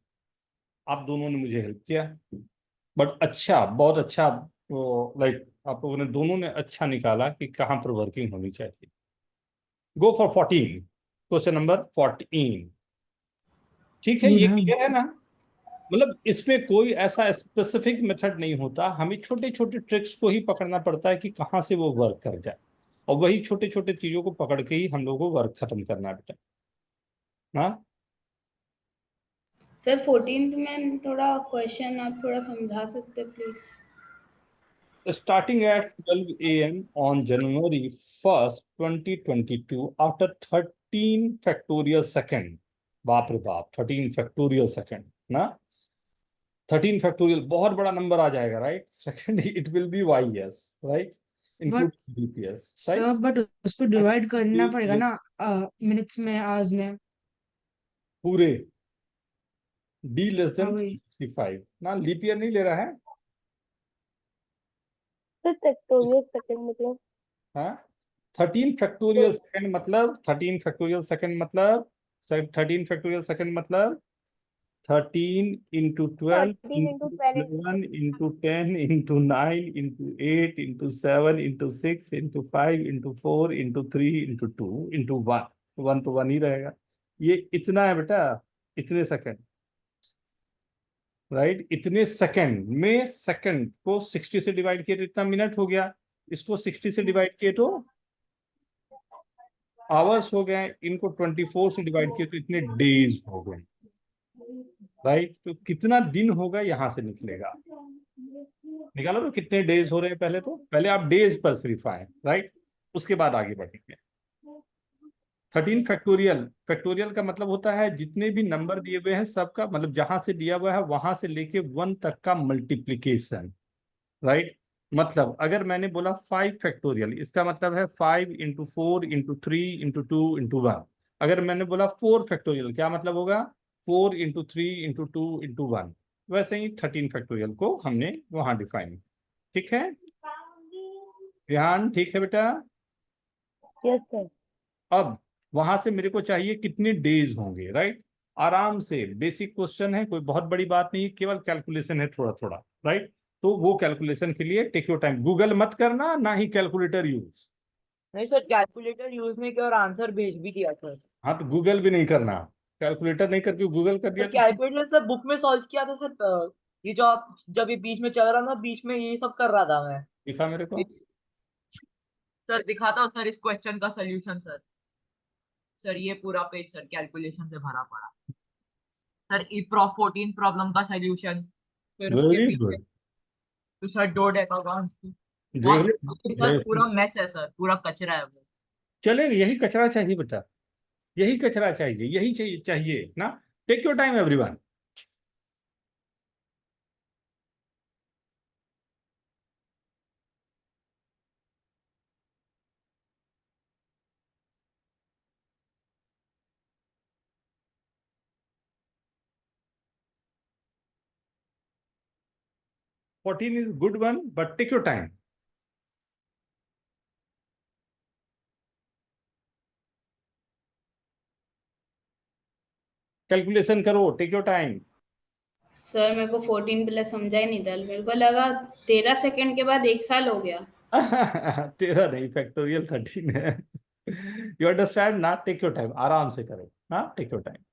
आप दोनों ने मुझे हेल्प किया, बट अच्छा, बहुत अच्छा, वो लाइक आप लोगों ने दोनों ने अच्छा निकाला कि कहाँ पर वर्किंग होनी चाहिए। Go for 14, question number 14। ठीक है, ये गुड। क्लियर है ना? मतलब इसमें कोई ऐसा स्पेसिफिक मेथड नहीं होता, हमें छोटे छोटे ट्रिक्स को ही पकड़ना पड़ता है कि कहाँ से वो वर्क कर जाए, और वही छोटे छोटे चीजों को पकड़ के ही हम लोग को वर्क खत्म करना है बेटा। हाँ, सर 14th में थोड़ा क्वेश्चन आप थोड़ा समझा सकते please? starting at 12 a.m. on January 1st, 2022, after 13 factorial second, बाप रे बाप, 13 factorial second ना, 13 फैक्टोरियल बहुत बड़ा नंबर आ जाएगा, right. Second it will be Y S, right, but include BPS, right. Sir, but उसको डिवाइड करना पड़ेगा ना, मिनट्स में, आवर्स में। पूरे डी लेस हाँ देन वही। 65 ना, लीप ईयर नहीं ले रहा है। तो फैक्टोरियल सेकंड मतलब? हाँ, 13 फैक्टोरियल सेकंड मतलब 13 into 12 13 into into 12 11 into 10 into 9 into 8 into 7 into 6 into 5 into 4 into 3 into 2 into 1, 1 तो 1 ही रहेगा। ये इतना है बेटा, इतने सेकंड, राइट। इतने सेकंड में सेकंड को 60 से डिवाइड किए तो इतना मिनट हो गया, इसको 60 से डिवाइड किए तो आवर्स हो गए, इनको 24 से डिवाइड किए तो इतने डेज हो गए, राइट। तो कितना दिन होगा यहां से निकलेगा, निकालो तो कितने डेज हो रहे हैं। पहले तो पहले आप डेज पर सिर्फ आए, राइट, उसके बाद आगे बढ़ेंगे। 13 फैक्टोरियल, फैक्टोरियल का मतलब होता है जितने भी नंबर दिए हुए हैं सबका, मतलब जहां से दिया हुआ है वहां से लेके 1 तक का मल्टीप्लीकेशन, राइट। मतलब अगर मैंने बोला 5 फैक्टोरियल, इसका मतलब है 5 इंटू 4 इंटू 3 इंटू 2 इंटू 1। अगर मैंने बोला 4 फैक्टोरियल, क्या मतलब होगा? 4 इंटू 3 इंटू 2 इंटू 1। वैसे ही 13 फैक्टोरियल को हमने वहां डिफाइन, ठीक है। ध्यान, ठीक है बेटा। Yes sir. अब वहां से मेरे को चाहिए कितने डेज होंगे, राइट। आराम से, बेसिक क्वेश्चन है, कोई बहुत बड़ी बात नहीं, केवल कैलकुलेशन है थोड़ा थोड़ा, राइट। तो वो कैलकुलेशन के लिए टेक योर टाइम, गूगल मत करना, ना ही कैलकुलेटर यूज। नहीं सर, कैलकुलेटर यूज नहीं किया और आंसर भेज भी दिया सर। हाँ तो गूगल भी नहीं करना, कैलकुलेटर नहीं करके गूगल कर दिया सर तो कैलकुलेटर सर बुक में सॉल्व किया था सर, ये जो आप जब ये बीच में चल रहा था, बीच में ये सब कर रहा था मैं। दिखा मेरे को। सर दिखाता हूँ सर इस क्वेश्चन का सोल्यूशन सर। सर ये पूरा पेज सर कैलकुलेशन से भरा पड़ा। सर ई प्रॉ 14 प्रॉब्लम का सोल्यूशन, फिर उसके वेरी पीछे गुड, तो सर दो डेटाग्राम, वेरी और सर पूरा मेस है सर, पूरा कचरा है वो। चलेगा, यही कचरा चाहिए बेटा, यही कचरा चाहिए, यही चाहिए चाहिए ना। Take your time everyone. Fourteen is good one, but take your time, calculation करो, टेक योर टाइम। सर मेरे को 14 प्लस समझा ही नहीं था, मेरे को लगा 13 सेकंड के बाद 1 साल हो गया। तेरह नहीं, फैक्टोरियल 13 है। यू अंडरस्टैंड ना, टेक योर टाइम, आराम से करो, हाँ take your time.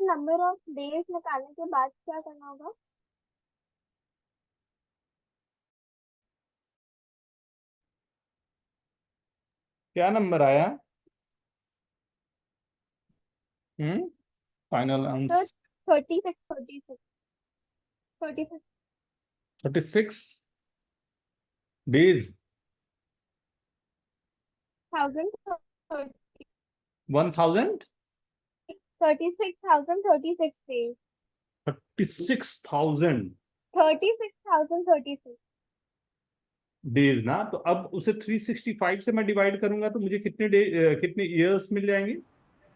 Number of days निकालने के बाद क्या करना होगा? क्या नंबर आया? Final sir answer 36 36 days, 1000 1000 36,036 days 36,000 36,036 days ना। तो अब उसे 365 से मैं डिवाइड करूंगा तो मुझे कितने डे कितने ईयर्स मिल जाएंगे?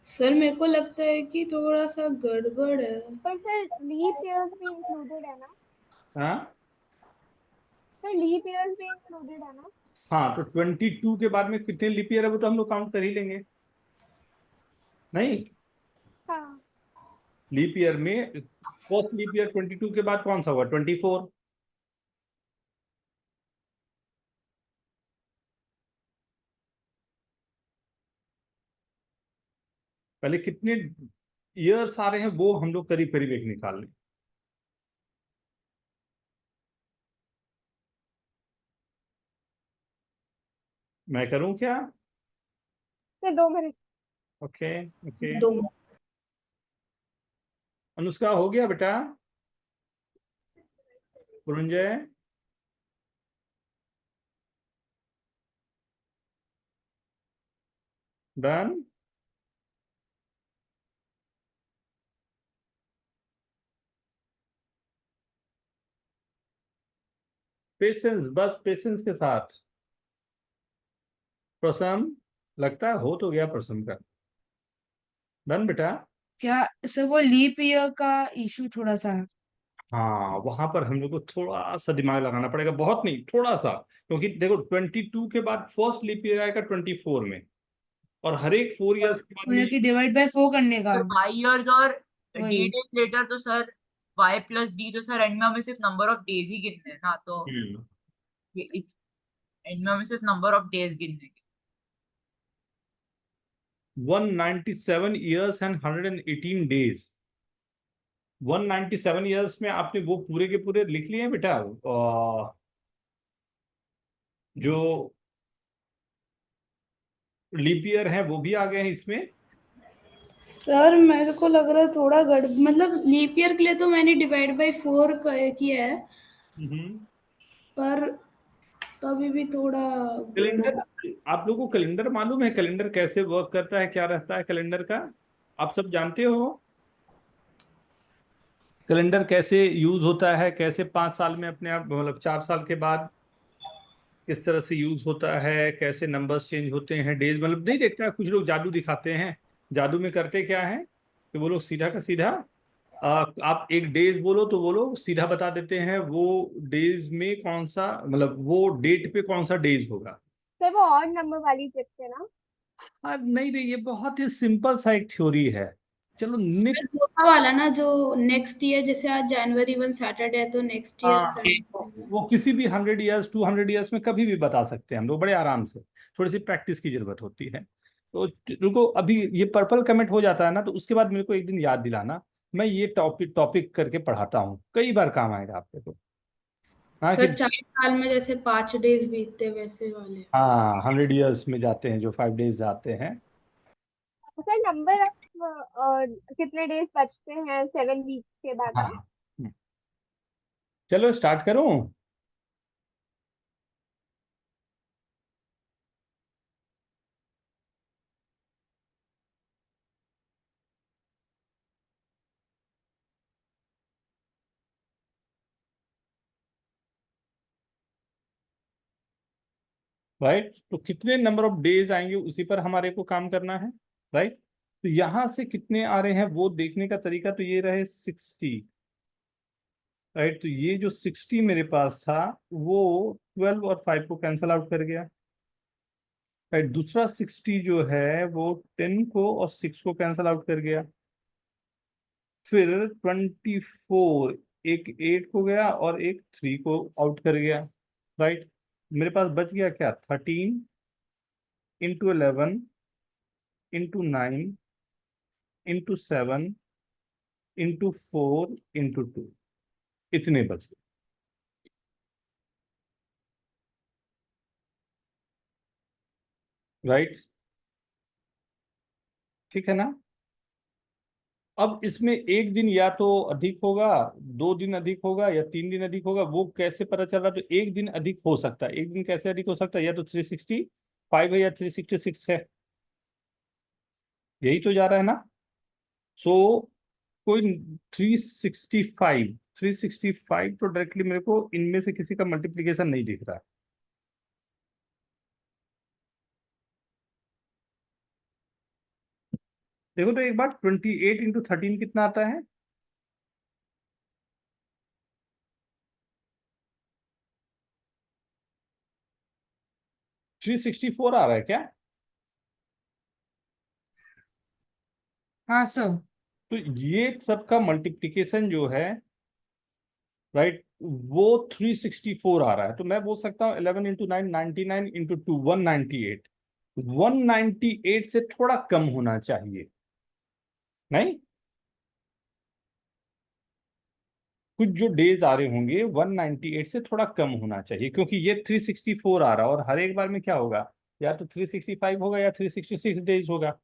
सर मेरे को लगता है कि थोड़ा सा गड़बड़ है। पर सर लीप ईयर्स भी इंक्लूडेड है ना? हाँ सर लीप ईयर्स भी इंक्लूडेड है ना? हाँ, तो 22 के बाद में कितने लीप ईयर है वो तो हम लोग काउंट कर ही लेंगे। नहीं, हाँ लीप ईयर में फर्स्ट लीप ईयर 22 के बाद कौन सा हुआ? 24। पहले कितने ईयर्स आ रहे हैं वो हम लोग करीब करीब एक निकाल लें। मैं करूं क्या? Sir 2 minute. Okay okay. 2 Anushka हो गया बेटा? पुरंजय? डन? पेशेंस, बस पेशेंस के साथ। प्रसम, लगता है हो तो गया प्रसम का। डन बेटा? क्या सर वो लीप ईयर का इशू थोड़ा सा है। हाँ, वहां पर हम लोग को थोड़ा सा दिमाग लगाना पड़ेगा, बहुत नहीं थोड़ा सा, क्योंकि देखो 22 के बाद फर्स्ट लीप ईयर आएगा 24 में, और हर एक 4 ईयर्स के बाद में। उन्हें कि डिवाइड बाय 4 करने का। तो y years और d वही days later तो सर y plus d, तो सर एंड में हमें सिर्फ नंबर ऑफ डेज ही गिनने हैं ना, तो हम्म, ये एंड में हमें सिर्फ नंबर ऑफ डेज गिनने हैं। 197 ईयर्स एंड 118 डेज। 197 ईयर्स में आपने वो पूरे के पूरे लिख लिए हैं बेटा? जो लीप ईयर है वो भी आ गए हैं इसमें। सर मेरे को लग रहा है थोड़ा मतलब लीप ईयर के लिए तो मैंने डिवाइड बाय 4 किया है, हम्म। पर तभी भी थोड़ा कैलेंडर, गड़बड़। आप लोगों को कैलेंडर मालूम है? कैलेंडर कैसे वर्क करता है, क्या रहता है कैलेंडर का? आप सब जानते हो कैलेंडर कैसे यूज होता है? कैसे 5 साल में अपने आप, मतलब 4 साल के बाद किस तरह से यूज होता है? कैसे नंबर्स चेंज होते हैं? डेज, मतलब नहीं देखता है, कुछ लोग जादू दिखाते हैं। जादू में करते क्या है कि वो लोग सीधा का सीधा आप एक डेज बोलो तो वो लोग सीधा बता देते हैं वो डेज में कौन सा, मतलब वो डेट पे कौन सा डेज होगा। सर वो ऑड नंबर वाली ट्रिक्स है ना? नहीं नहीं, ये बहुत ही सिंपल सा एक थ्योरी है। चलो सर दूसरा वाला ना जो नेक्स्ट ईयर, जैसे आज जनवरी 1 सैटरडे है तो नेक्स्ट ईयर हाँ, वो किसी भी 100 ईयर्स 200 ईयर्स में कभी भी बता सकते हैं हम लोग बड़े आराम से। थोड़ी सी प्रैक्टिस की जरूरत होती है। तो रुको, अभी ये पर्पल कमेंट हो जाता है ना, तो उसके बाद मेरे को एक दिन याद दिलाना। मैं ये टॉपिक टॉपिक करके पढ़ाता हूँ, कई बार काम आएगा आपके को। हाँ कि सर 4 साल में जैसे 5 डेज बीतते वैसे वाले। हाँ, 100 ईयर्स में जाते हैं जो 5 डेज जाते हैं। सर नंबर ऑफ कितने डेज बचते हैं 7 वीक के बाद हाँ, ना? चलो स्टार्ट करूँ। राइट, तो कितने नंबर ऑफ डेज आएंगे उसी पर हमारे को काम करना है। राइट, तो यहां से कितने आ रहे हैं वो देखने का तरीका तो ये रहे 60। राइट, तो ये जो 60 मेरे पास था वो 12 और 5 को कैंसल आउट कर गया। राइट, दूसरा 60 जो है वो 10 को और 6 को कैंसल आउट कर गया। फिर 24, एक 8 को गया और एक 3 को आउट कर गया। राइट, मेरे पास बच गया क्या? 13 into 11 into 9 into 7 into 4 into 2, इतने बचे। राइट, ठीक है ना। अब इसमें एक दिन या तो अधिक होगा, 2 दिन अधिक होगा, या 3 दिन अधिक होगा, वो कैसे पता चल रहा है? तो एक दिन अधिक हो सकता है। एक दिन कैसे अधिक हो सकता है? या तो 365 है या 366 है, यही तो जा रहा है ना। सो कोई 365 तो डायरेक्टली मेरे को इनमें से किसी का मल्टीप्लीकेशन नहीं दिख रहा है। देखो तो एक बार 28 इंटू 13 कितना आता है? 364 आ रहा है क्या? हाँ सर। तो ये सबका मल्टीप्लीकेशन जो है, राइट, वो 364 आ रहा है। तो मैं बोल सकता हूँ 11 इंटू 9 99 इंटू 2 198। 198 से थोड़ा कम होना चाहिए, नहीं? कुछ जो डेज आ रहे होंगे 198 से थोड़ा कम होना चाहिए, क्योंकि ये 364 आ रहा है, और हर एक बार में क्या होगा, या तो 365 होगा या 366 डेज होगा।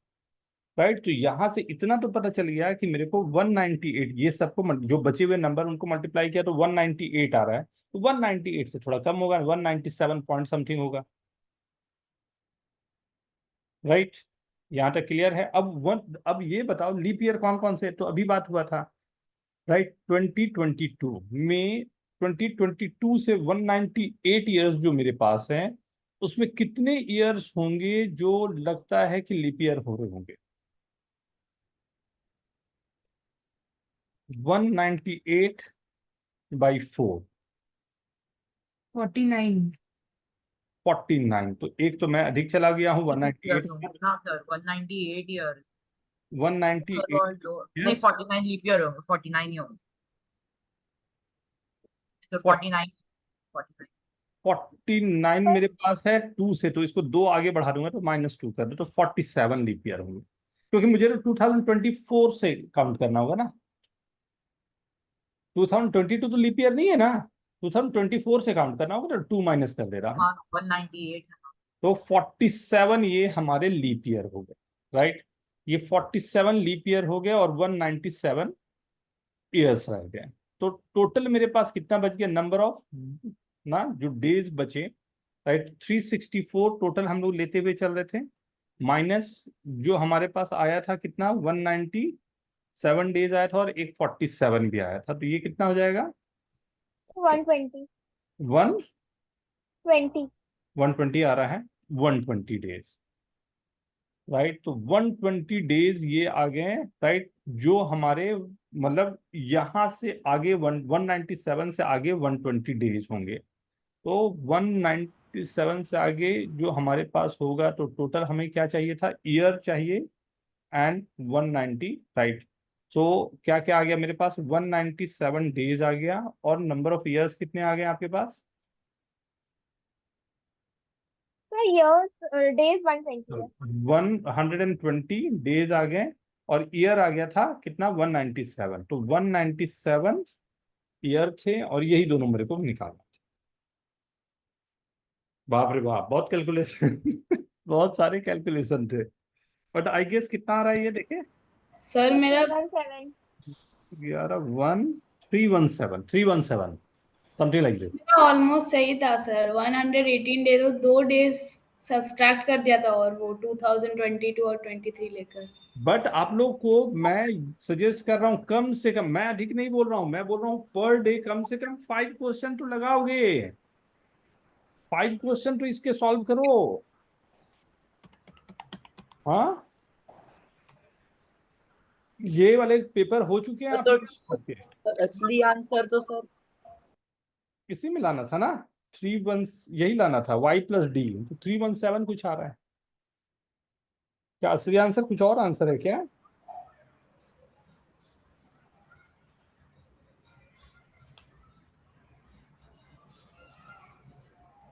राइट, तो यहां से इतना तो पता चल गया कि मेरे को 198, ये सबको जो बचे हुए नंबर उनको मल्टीप्लाई किया तो 198 आ रहा है। तो 198 से थोड़ा कम होगा, 197 पॉइंट समथिंग होगा। राइट, यहाँ तक क्लियर है। अब ये बताओ लीप ईयर कौन कौन से? तो अभी बात हुआ था, राइट, 2022 में, 2022 से 198 ईयर्स जो मेरे पास हैं, उसमें कितने ईयर्स होंगे जो लगता है कि लीप ईयर हो रहे होंगे? 198 बाई 4, 49। 49। तो एक तो मैं अधिक चला गया हूँ, 198 ना सर, 198 ईयर। 198 नहीं, 49 लीप ईयर होंगे, 49 ही होंगे। तो 49 49। 49 मेरे पास है 2 से, तो इसको 2 आगे बढ़ा दूंगा तो -2 कर दो, तो 47 लीप ईयर होंगे। क्योंकि मुझे तो 2024 से काउंट करना होगा ना। 2022 तो लीप ईयर नहीं है ना, 2024 से काउंट करना होगा, तो 2 माइनस कर दे रहा हूँ। हाँ, 198। तो 47 ये हमारे लीप ईयर हो गए। राइट, ये 47 लीप ईयर हो गए और 197 ईयर्स रह गए। तो टोटल मेरे पास कितना बच गया नंबर ऑफ, ना, जो डेज बचे? राइट, 364 टोटल हम लोग लेते हुए चल रहे थे, माइनस जो हमारे पास आया था कितना, 197 डेज आया था, और एक 47 भी आया था, तो ये कितना हो जाएगा? 120 वन 20 120 आ रहा है, 120 डेज। राइट, तो 120 डेज ये आ गए। राइट, जो हमारे मतलब यहां से आगे 197 से आगे 120 डेज होंगे। तो 197 से आगे जो हमारे पास होगा, तो टोटल हमें क्या चाहिए था, ईयर चाहिए, एंड 190। राइट, सो क्या क्या आ गया मेरे पास, 197 डेज आ गया, और नंबर ऑफ ईयर्स कितने आ गए आपके पास? तो years days 120 है। 120 डेज आ गए, और ईयर आ गया था कितना, 197। तो 197 ईयर थे, और यही दोनों मेरे को निकालना था। बाप रे बाप, बहुत कैलकुलेशन बहुत सारे कैलकुलेशन थे। बट आई गेस कितना आ रहा है ये देखे, सर मेरा 317 317 समथिंग लाइक दिस। ऑलमोस्ट सही था सर। 118 डेज और 2 डेज सब्सट्रैक्ट कर दिया था, और वो 2022 और 23 लेकर। बट आप लोग को मैं सजेस्ट कर रहा हूं कम से कम, मैं अधिक नहीं बोल रहा हूं, मैं बोल रहा हूं पर डे कम से कम 5 क्वेश्चन तो लगाओगे। 5 क्वेश्चन तो इसके सॉल्व करो। हाँ, ये वाले पेपर हो चुके हैं आप तो लोग। असली आंसर तो सर इसी में लाना था ना, 3 1, यही लाना था, y+d, तो 317 कुछ आ रहा है क्या? असली आंसर कुछ और आंसर है क्या?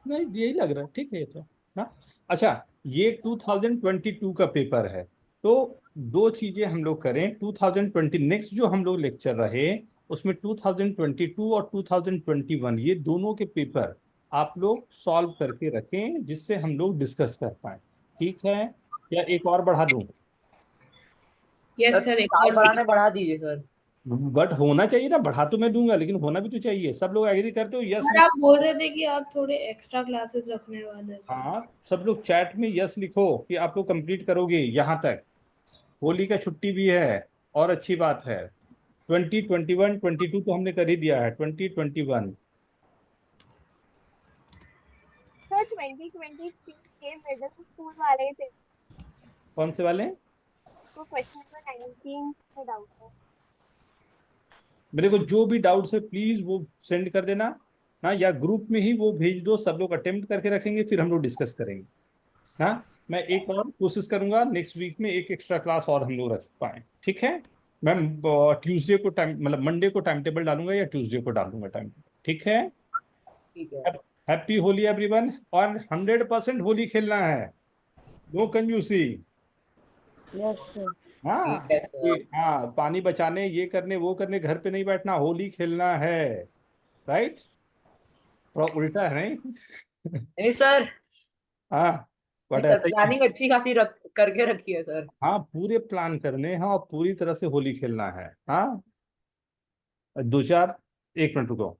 नहीं, यही लग रहा है, ठीक है ये तो ना। अच्छा, ये 2022 का पेपर है। तो दो चीजें हम लोग करें 2020 नेक्स्ट जो हम लोग लेक्चर रहे उसमें 2022 और 2021 ये दोनों के पेपर आप लोग सॉल्व करके रखें जिससे हम लोग डिस्कस कर पाए। ठीक है, या एक और बढ़ा दूं? यस सर, एक और बढ़ाने बढ़ा दीजिए सर। बट होना चाहिए ना, बढ़ा तो मैं दूंगा लेकिन होना भी तो चाहिए। सब लोग एग्री करते हो? यस सर आप बोल रहे थे कि आप थोड़े एक्स्ट्रा क्लासेस रखने वाले हैं सर। हाँ, सब लोग चैट में यस लिखो कि आप लोग कंप्लीट करोगे यहाँ तक। होली का छुट्टी भी है और अच्छी बात है। 2021 22 तो हमने कर ही दिया है। 2021 सर 2023 के मेरे को स्कूल वाले थे, कौन से वाले? तो क्वेश्चन नंबर 19 में डाउट है। मेरे को जो भी डाउट्स है प्लीज वो सेंड कर देना ना, या ग्रुप में ही वो भेज दो, सब लोग अटेम्प्ट करके रखेंगे फिर हम लोग डिस्कस करेंगे ना। मैं एक और कोशिश करूंगा नेक्स्ट वीक में एक एक्स्ट्रा क्लास और हम लोग रख पाए। ठीक है मैम, ट्यूसडे को टाइम मतलब मंडे को टाइम टेबल डालूंगा या ट्यूसडे को डालूंगा टाइम टेबल। ठीक है, ठीक है। Happy Holi everyone. और 100% होली खेलना है, नो कंजूसी। Yes sir. हाँ ठीक है सर। हाँ, पानी बचाने ये करने वो करने घर पे नहीं बैठना, होली खेलना है। राइट, थोड़ा उल्टा है नहीं? नहीं सर, हाँ नहीं बट सर, ऐसा ही है। प्लानिंग अच्छी खासी करके रखी है सर। हाँ, पूरे प्लान करने हैं और पूरी तरह से होली खेलना है। हाँ, दो चार, एक मिनट रुको।